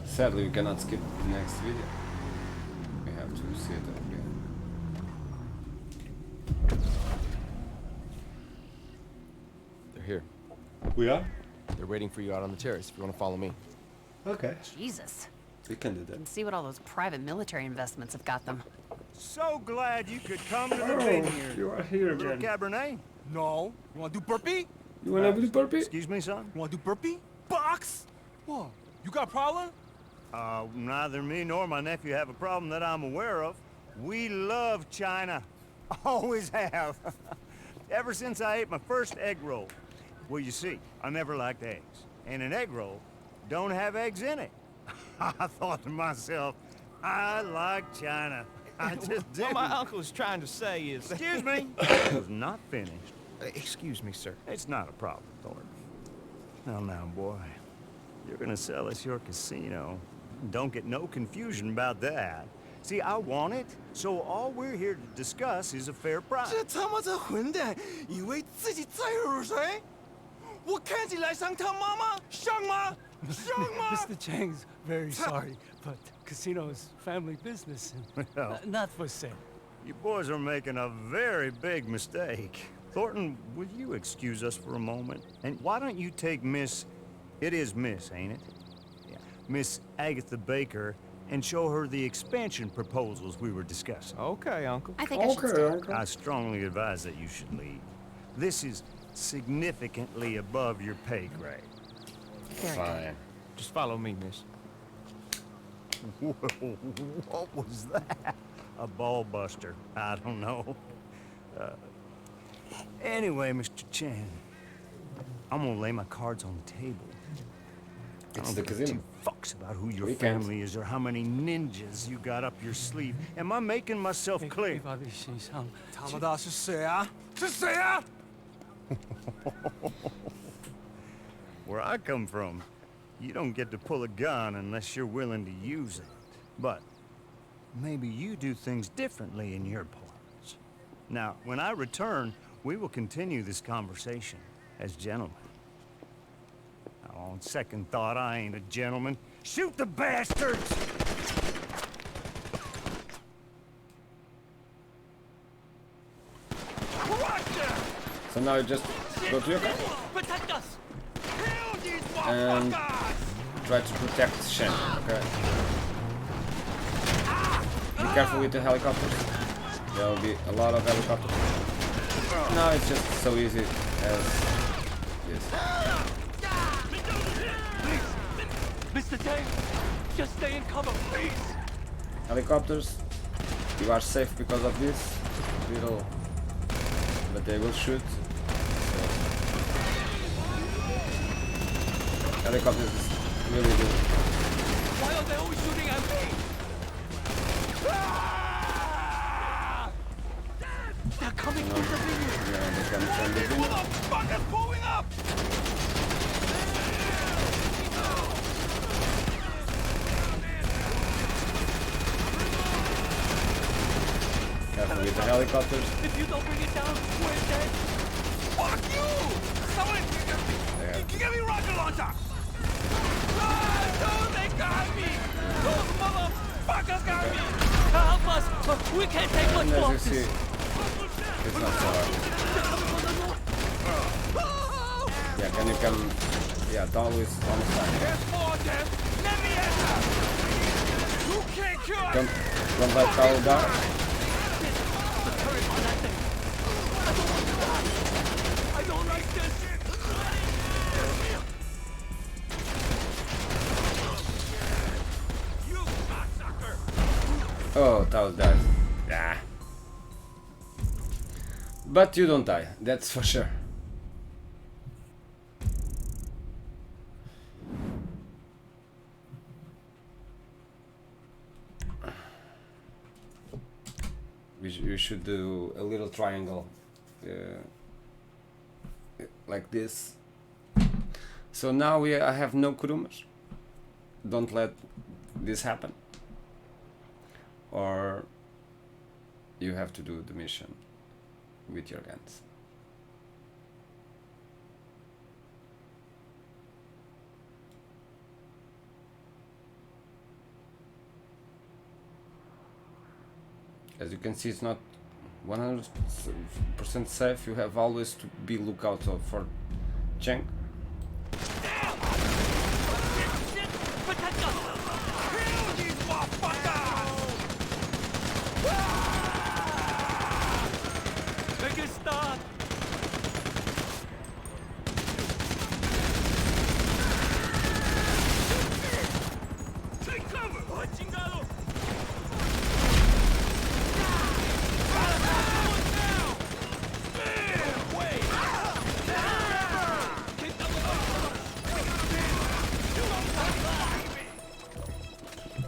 Speaker 4: Sadly, we cannot skip the next video. We have to see it again.
Speaker 11: They're here.
Speaker 4: We are?
Speaker 11: They're waiting for you out on the terrace if you want to follow me.
Speaker 4: Okay.
Speaker 7: Jesus.
Speaker 4: We can do
Speaker 7: You
Speaker 4: that.
Speaker 7: can see what all those private military investments have got them.
Speaker 12: So glad you could come to the vineyard.
Speaker 4: You are here
Speaker 12: Little
Speaker 4: again.
Speaker 12: Cabernet?
Speaker 3: No. You want to do burpee?
Speaker 4: You wanna do burpee?
Speaker 12: Excuse me, son?
Speaker 3: You want to do burpee? Box. What? You got a problem?
Speaker 12: Neither me nor my nephew have a problem that I'm aware of. We love China. Always have. Ever since I ate my first egg roll. Well, you see, I never liked eggs. And an egg roll don't have eggs in it. I thought to myself, I like China. I just do.
Speaker 10: What my uncle is trying to say is...
Speaker 12: Excuse me. It was not finished.
Speaker 10: Excuse me, sir.
Speaker 12: It's not a problem, Thornton. Now, boy. You're gonna sell us your casino. Don't get no confusion about that. See, I want it, so all we're here to discuss is a fair price.
Speaker 3: 这他妈这混蛋，以为自己在乎谁？我看起来像他妈妈，像吗？像吗？
Speaker 9: Mr. Chang's very sorry, but casino is family business and
Speaker 12: Well.
Speaker 9: not for sale.
Speaker 12: You boys are making a very big mistake. Thornton, will you excuse us for a moment? And why don't you take Miss... It is Miss, ain't it? Yeah. Miss Agatha Baker and show her the expansion proposals we were discussing.
Speaker 10: Okay, Uncle.
Speaker 7: I think I should stay.
Speaker 6: Uncle.
Speaker 12: I strongly advise that you should leave. This is significantly above your pay grade.
Speaker 7: Very good.
Speaker 4: Fine.
Speaker 10: Just follow me, miss.
Speaker 12: Whoa, what was that? A ball buster. I don't know. Anyway, Mr. Chen, I'm gonna lay my cards on the table. I
Speaker 4: It's
Speaker 12: don't
Speaker 4: the
Speaker 12: give
Speaker 4: casino.
Speaker 12: two fucks about who your
Speaker 4: We can't.
Speaker 12: family is or how many ninjas you got up your sleeve. Am I making myself clear?
Speaker 3: 他们的是谁啊？是谁啊？
Speaker 12: Where I come from, you don't get to pull a gun unless you're willing to use it. But maybe you do things differently in your parts. Now, when I return, we will continue this conversation as gentlemen. Now, on second thought, I ain't a gentleman. Shoot the bastards!
Speaker 4: So now you just go to your car
Speaker 3: Protect us!
Speaker 4: and try to protect Shen, okay? Be careful with the helicopters. There will be a lot of helicopters. No, it's just so easy as this.
Speaker 9: Mr. Tang, just stay in cover, please.
Speaker 4: Helicopters, you are safe because of this little, but they will shoot. So. Helicopters is really good.
Speaker 9: Why are they always shooting at me? They're coming from the vineyard.
Speaker 4: Yeah, they're coming from the vineyard.
Speaker 3: Motherfuckers pulling up!
Speaker 4: Careful with the helicopters.
Speaker 9: If you don't bring it down, we're dead.
Speaker 3: Fuck you! Someone give me rocket launcher! Dude, they got me! Those motherfuckers got me!
Speaker 9: Help us! We can't take much
Speaker 4: And as
Speaker 9: more
Speaker 4: you
Speaker 9: of
Speaker 4: see,
Speaker 9: this.
Speaker 4: it's not so hard. Yeah, can you come? Yeah, don't always on the side.
Speaker 3: There's more of them! Let me enter! You can't kill us!
Speaker 4: Don't let Kyle die.
Speaker 3: I don't like this! You cocksucker!
Speaker 4: Oh, that was that. Yeah. But you don't die, that's for sure. You should do a little triangle like this. So now I have no Kurumas. Don't let this happen. Or you have to do the mission with your guns. As you can see, it's not 100% safe. You have always to be lookout for Cheng.
Speaker 9: Make it stop!
Speaker 3: Take cover! Chingado!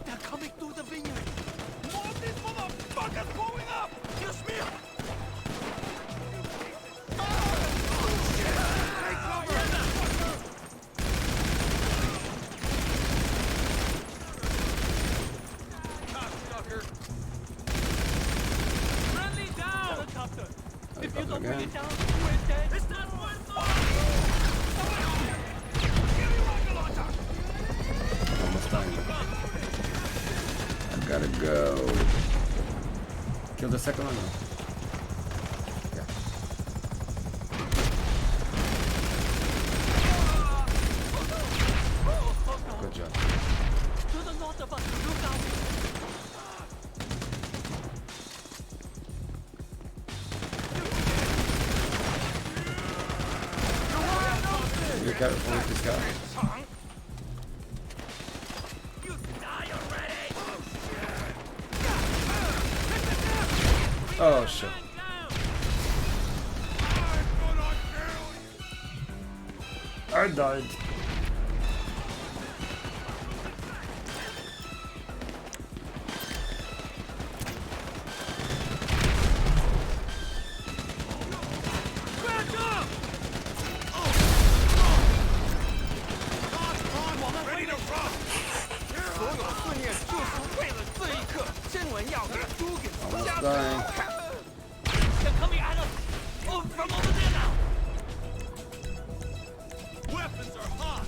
Speaker 9: They're coming through the vineyard.
Speaker 3: More of these motherfuckers pulling up! Excuse me! Take cover! Cocksucker! Friendly down!
Speaker 9: Helicopter. If you
Speaker 4: Helicopter
Speaker 9: don't bring
Speaker 4: again.
Speaker 9: it down, we're dead.
Speaker 3: It's not one Give me rocket launcher!
Speaker 4: Almost time. I gotta go. Kill the second one? No? Yeah. Good job. Be careful with this guy. Oh shit. I died. Almost dying.
Speaker 9: They're coming at us from over there now.
Speaker 3: Weapons are hot.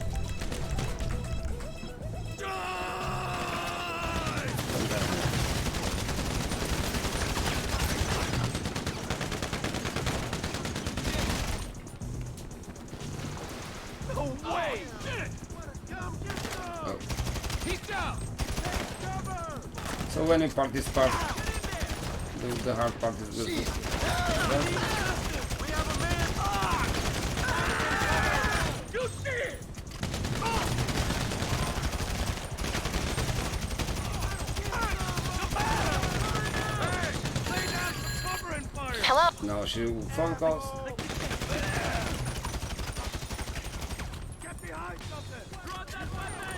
Speaker 9: No way!
Speaker 4: Oh.
Speaker 9: He's down.
Speaker 4: So when you part this part, the hard part is good.
Speaker 5: Hello?
Speaker 4: No, she phone calls.
Speaker 3: Get behind something. Drop that weapon.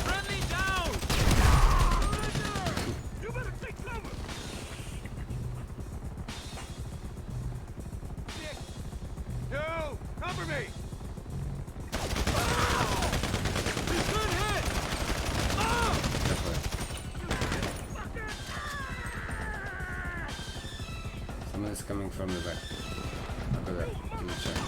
Speaker 3: Friendly down. You better take cover. Yo, cover me. Good hit.
Speaker 4: Someone is coming from the back. Look at that. In the chat.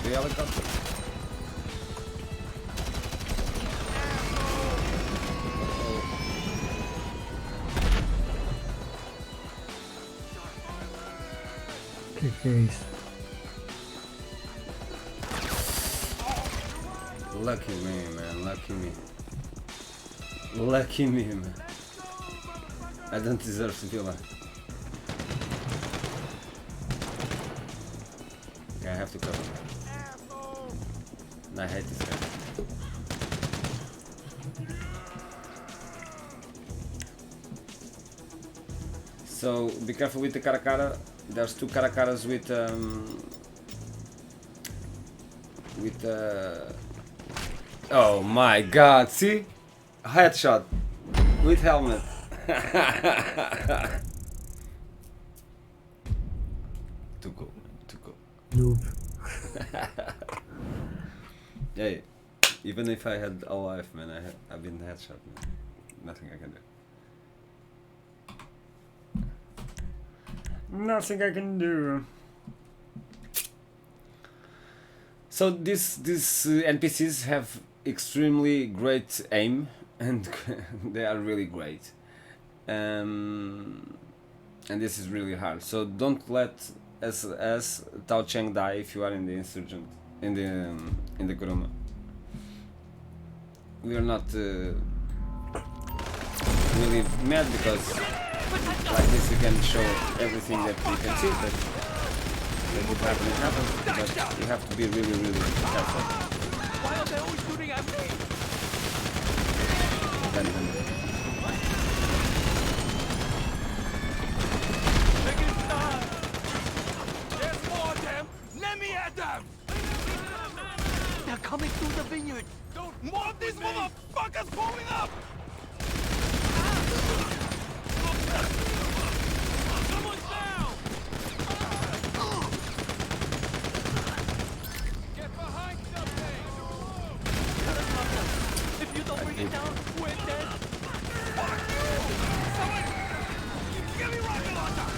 Speaker 4: The helicopter.
Speaker 6: Case.
Speaker 4: Lucky me, man. Lucky me. Lucky me, man. I don't deserve to be alive. Okay, I have to cover. I hate this guy. So be careful with the cara. There's two caracaras with oh my god, see? Headshot with helmet. Too cool.
Speaker 6: Noob.
Speaker 4: Hey, even if I had a life, man, I've been headshot, man. Nothing I can do. Nothing I can do. So these NPCs have extremely great aim, and they are really great. And this is really hard. So don't let as Tao Cheng die if you are in the insurgent in the Kuruma. We are not really mad because like this you can show everything that you can see that would happen, it happens, but you have to be really careful.
Speaker 9: Why are they always shooting at me? Make it stop! There's more of them! Let me at them! They're coming through the vineyard! Don't more of these motherfuckers pulling up! Someone's down! Get behind something! If you don't bring it down, we're dead! Fuck you! Someone! Give me rocket launcher!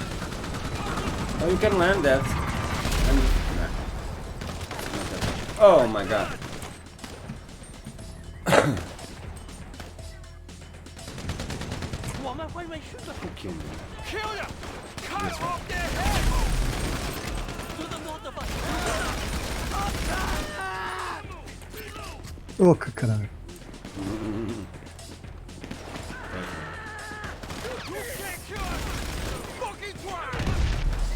Speaker 4: Oh, you can land that. And, nah. Oh my god. Kill me.
Speaker 3: Kill them! Cut
Speaker 4: This one.
Speaker 3: off their head!
Speaker 6: Oh, que caralho.
Speaker 3: You can't kill us! Fucking try!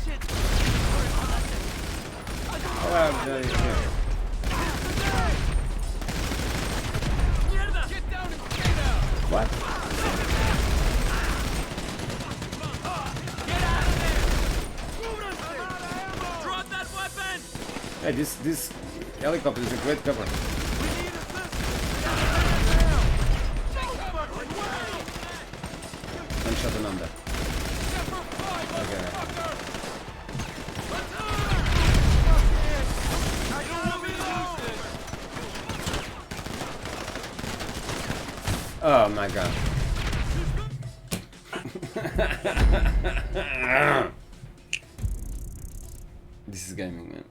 Speaker 3: Shit! Get down and stay down!
Speaker 4: What?
Speaker 3: Get out of there! Drop that weapon!
Speaker 4: Hey, this helicopter is a great cover. One shot and I'm dead. Okay. Oh my god. This is gaming, man.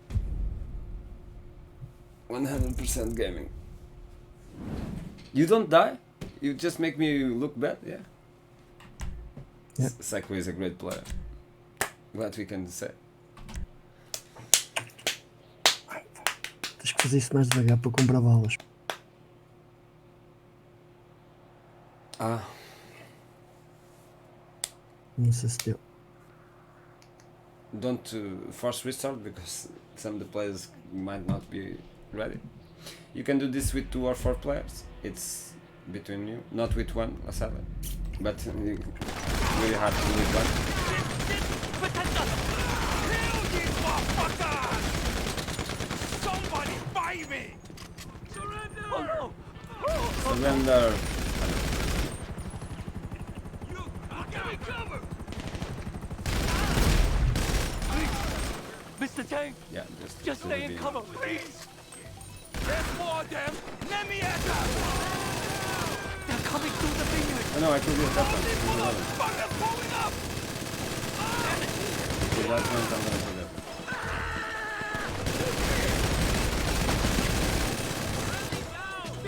Speaker 4: 100% gaming. You don't die? You just make me look bad? Yeah.
Speaker 6: Yeah.
Speaker 4: Psycho is a great player. Glad we can say.
Speaker 6: Tens que fazer isso mais devagar para comprar balas.
Speaker 4: Ah.
Speaker 6: Não sei se deu.
Speaker 4: Don't force restart because some of the players might not be ready. You can do this with 2 or 4 players. It's between you, not with one, sadly. But really hard to do with one.
Speaker 3: Somebody fight me! Surrender!
Speaker 4: Surrender!
Speaker 3: Give me cover!
Speaker 9: Mr. Tang,
Speaker 4: Yeah,
Speaker 9: just stay in cover, please.
Speaker 3: There's more of them! Let me at them!
Speaker 9: They're coming through the vineyard.
Speaker 4: Oh no, I could use that one.
Speaker 3: Motherfuckers pulling up!
Speaker 4: With that one, I'm gonna do that.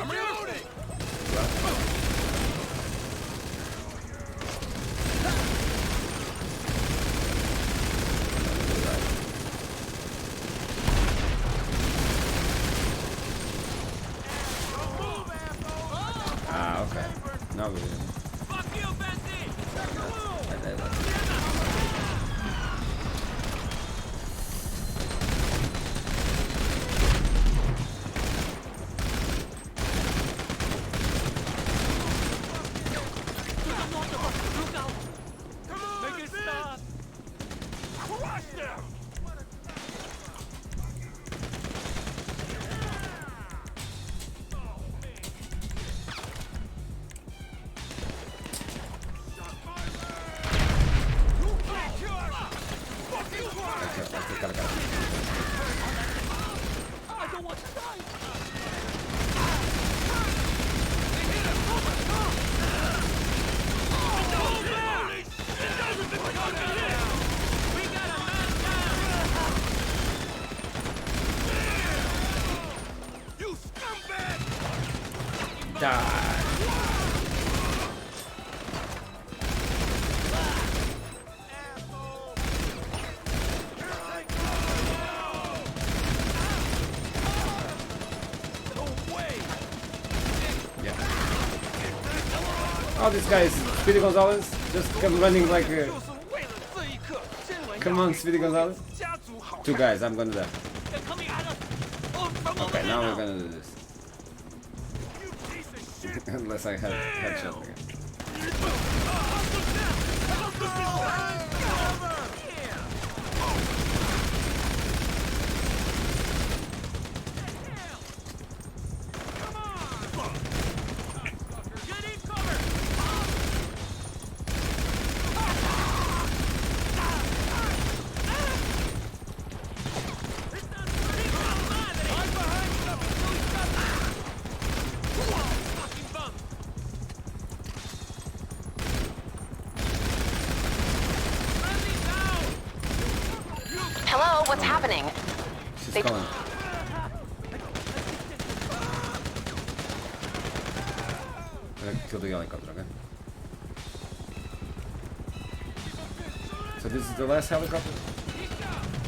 Speaker 3: I'm reloading!
Speaker 4: Ah, okay. Now we do.
Speaker 3: Fuck you, Bessie! Make it stop! Crush them! I don't want to die! You scumbag!
Speaker 4: Die! Oh, this guy is Speedy Gonzalez. Just come running like a... Come on, Speedy Gonzalez. 2 guys, I'm gonna die. Okay, now we're gonna do this. Unless I have headshot again.
Speaker 7: Hello, what's happening?
Speaker 4: She's calling. kill the helicopter, okay? So this is the last helicopter.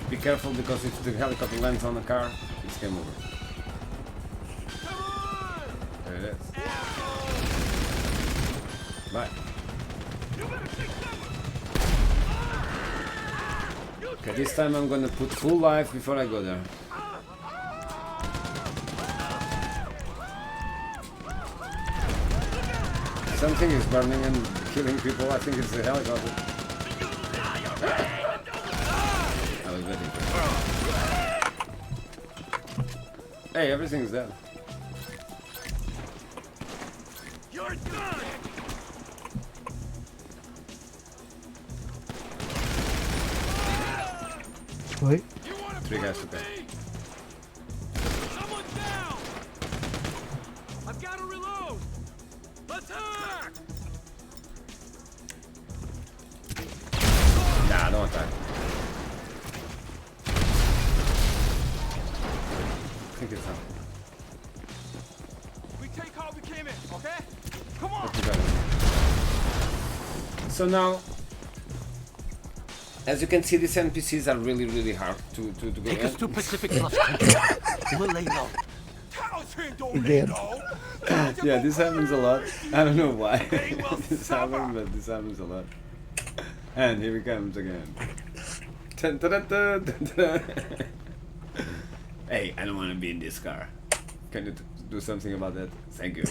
Speaker 4: Be careful because if the helicopter lands on the car, it's game over. There it is. Bye. Okay, this time I'm gonna put full life before I go there. Something is burning and killing people. I think it's the helicopter. I was waiting for it. Hey, everything's dead.
Speaker 3: You're done.
Speaker 6: Wait.
Speaker 4: 3 guys to go.
Speaker 3: Someone's down. I've got to reload. Attack!
Speaker 4: Nah, don't attack. I think it's not.
Speaker 3: We take how we came in, okay? Come on.
Speaker 4: So now, as you can see, these NPCs are really hard to go
Speaker 9: Take
Speaker 4: in.
Speaker 9: us to Pacific Plus country. We'll lay low.
Speaker 6: Again.
Speaker 4: Yeah, this happens a lot. I don't know why this happens, but this happens a lot. And here he comes again. Dun, dun, dun, dun, dun, dun. Hey, I don't want to be in this car. Can you do something about that? Thank you.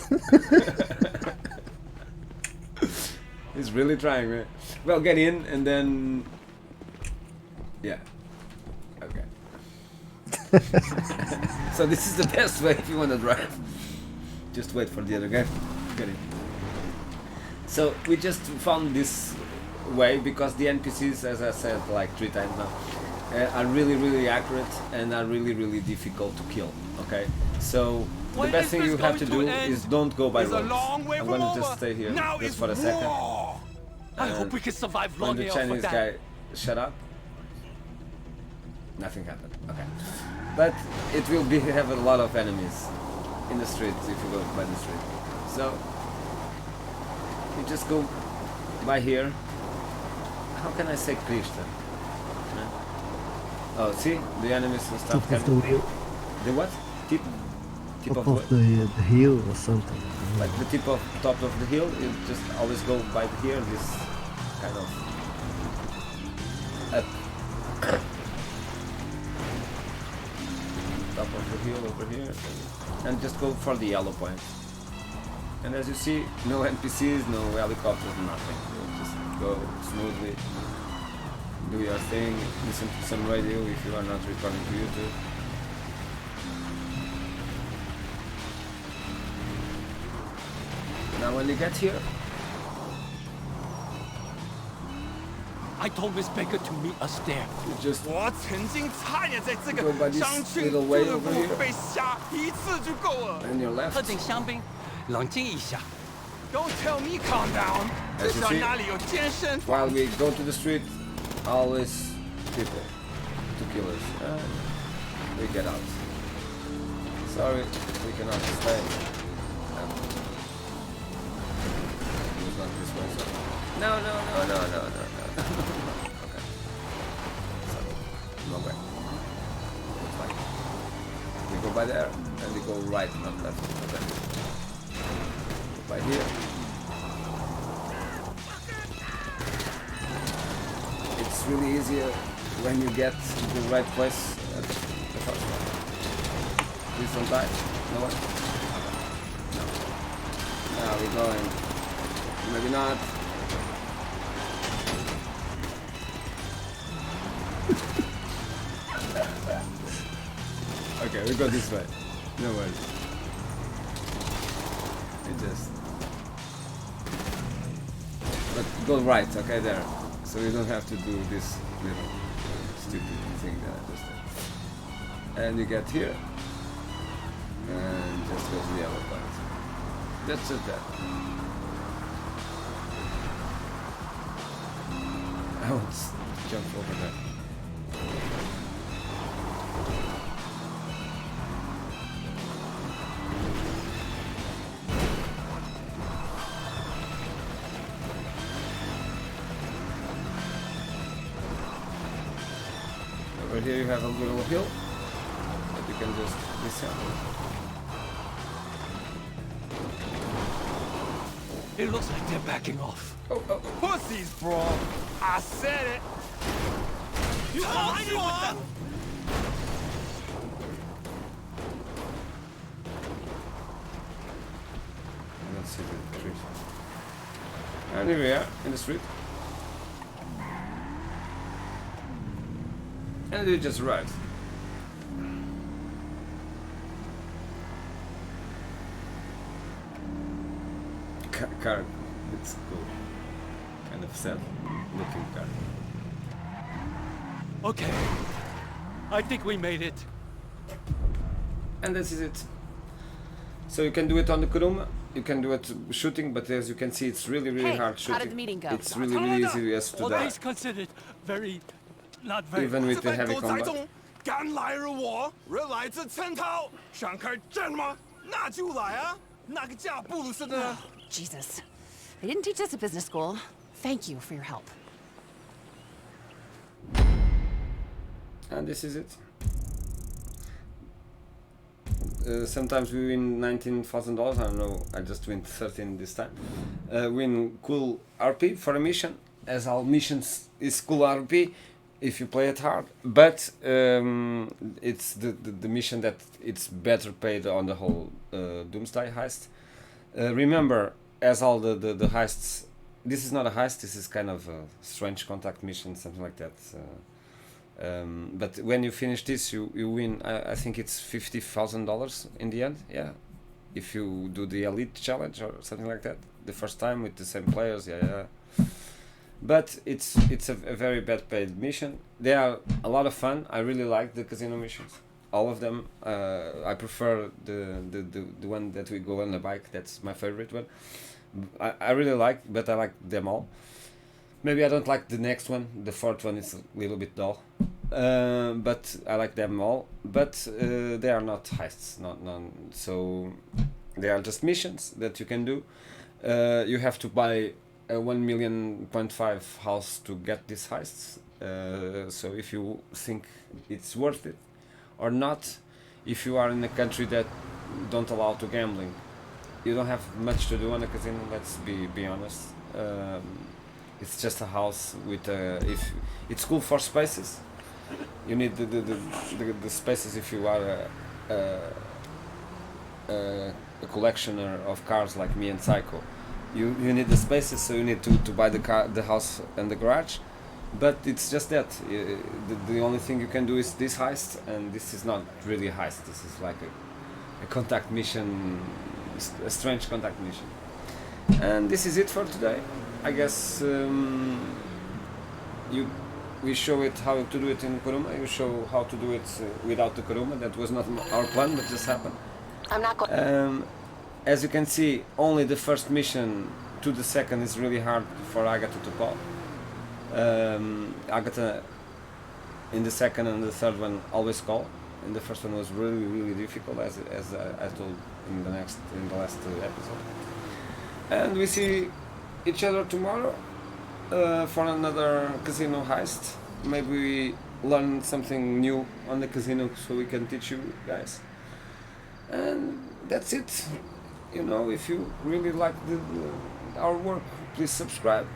Speaker 4: He's really trying, man. Well, get in and then... Yeah. Okay. So this is the best way if you want to drive. Just wait for the other guy. Get in. So we just found this way because the NPCs, as I said like 3 times now, are really accurate and are really difficult to kill. Okay, so the best thing you have to do is don't go by roads. I'm gonna just stay here just for a second.
Speaker 9: I hope we can survive long
Speaker 4: when the
Speaker 9: enough for
Speaker 4: Chinese
Speaker 9: that.
Speaker 4: guy shut up, nothing happened. Okay, but it will be have a lot of enemies in the streets if you go by the street. So you just go by here. How can I say Christian? Oh, see, the enemies will start
Speaker 6: Top of the
Speaker 4: coming.
Speaker 6: wheel.
Speaker 4: The what? Tip
Speaker 6: Top
Speaker 4: of
Speaker 6: of
Speaker 4: what?
Speaker 6: the hill or something.
Speaker 4: Like the top of the hill, you just always go by here, this kind of up. Top of the hill over here, and just go for the yellow point. And as you see, no NPCs, no helicopters, nothing. You just go smoothly, do your thing, listen to some radio if you are not recording to YouTube. Now when you get here,
Speaker 9: I told Miss Baker to meet us there.
Speaker 4: you just
Speaker 3: 我曾经差点在这
Speaker 4: Go by
Speaker 3: 个
Speaker 4: this
Speaker 3: 商圈
Speaker 4: little
Speaker 3: 俱
Speaker 4: way
Speaker 3: 乐
Speaker 4: over
Speaker 3: 部
Speaker 4: here.
Speaker 3: 被瞎一次就够了。
Speaker 4: on your
Speaker 9: 喝
Speaker 4: left.
Speaker 9: 点香槟，冷静一下。
Speaker 3: Don't tell me calm down，
Speaker 4: As
Speaker 3: 至
Speaker 4: you
Speaker 3: 少
Speaker 4: see,
Speaker 3: 哪里有健身房。
Speaker 4: While we go to the street, always people to kill us. We get out. Sorry, we cannot stay. It's not this way, so. No. Okay. So, no way. Looks like we go by there, and we go right, not left. Okay. By here. It's really easier when you get to the right place at the first one. Please don't die. No one? No. Now we're going. Maybe not. Okay, we go this way. No worries. We just... But go right, okay, there. So you don't have to do this little stupid thing that I just did. And you get here. And just go to the other part. That's just that. I won't jump over there. here you have a little hill that you can just descend.
Speaker 9: It looks like they're backing off.
Speaker 4: Oh, oh.
Speaker 3: Pussies, bro. I said it. You behind me with them.
Speaker 4: Let's see the street. And here we are in the street. And we just arrived. Car, it's cool. Kind of sad looking car.
Speaker 9: Okay. I think we made it.
Speaker 4: And this is it. So you can do it on the Kuruma, you can do it shooting, but as you can see, it's really
Speaker 7: Hey,
Speaker 4: hard shooting.
Speaker 7: how did the meeting go?
Speaker 4: It's really easy yes, to
Speaker 9: All
Speaker 4: die.
Speaker 9: things considered, not very.
Speaker 4: Even with the heavy
Speaker 3: 这份狗仔
Speaker 4: combat.
Speaker 3: 中，敢来而我，人来自陈涛，想开战吗？那就来啊！哪个架不如是呢？
Speaker 7: Jesus. They didn't teach this at business school. Thank you for your help.
Speaker 4: And this is it. Sometimes we win $19,000, I don't know, I just win 13 this time. Win cool RP for a mission, as all missions is cool RP if you play it hard. But it's the mission that it's better paid on the whole Doomsday heist. Remember, as all the heists, this is not a heist, this is kind of a strange contact mission, something like that. But when you finish this, you win, I think it's $50,000 in the end, yeah. If you do the elite challenge or something like that, the first time with the same players, yeah. But it's a very bad paid mission. They are a lot of fun. I really like the casino missions, all of them. I prefer the one that we go on the bike. That's my favorite one. I really like, but I like them all. Maybe I don't like the next one. The fourth one is a little bit dull, but I like them all. But they are not heists, none. So they are just missions that you can do. You have to buy a 1.5 million house to get these heists. So if you think it's worth it or not, if you are in a country that don't allow to gambling, you don't have much to do on a casino. Let's be honest. It's just a house with if it's cool for spaces. You need the spaces if you are a collectioner of cars like me and Psycho. You need the spaces, so you need to buy the house and the garage. But it's just that the only thing you can do is this heist, and this is not really a heist. This is like a contact mission, a strange contact mission. And this is it for today. I guess we show it how to do it in Kuruma. You show how to do it without the Kuruma. That was not our plan, but just happened.
Speaker 7: I'm not going.
Speaker 4: As you can see, only the first mission to the second is really hard for Agatha to call. Agatha in the second and the third one always call. And the first one was really difficult, as I told in the last episode. And we see each other tomorrow for another casino heist. Maybe we learn something new on the casino so we can teach you guys. And that's it. You know, if you really like our work, please subscribe,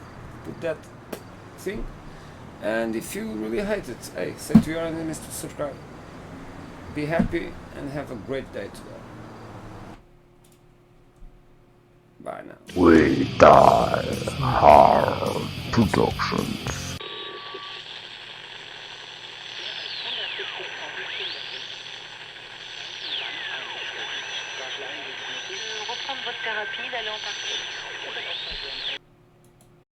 Speaker 4: put that thing. And if you really hate it, hey, say to your enemies to subscribe. Be happy and have a great day today. Bye now.
Speaker 15: WeDieHard Productions.
Speaker 16: Reprendre votre thérapie, d'aller en partie.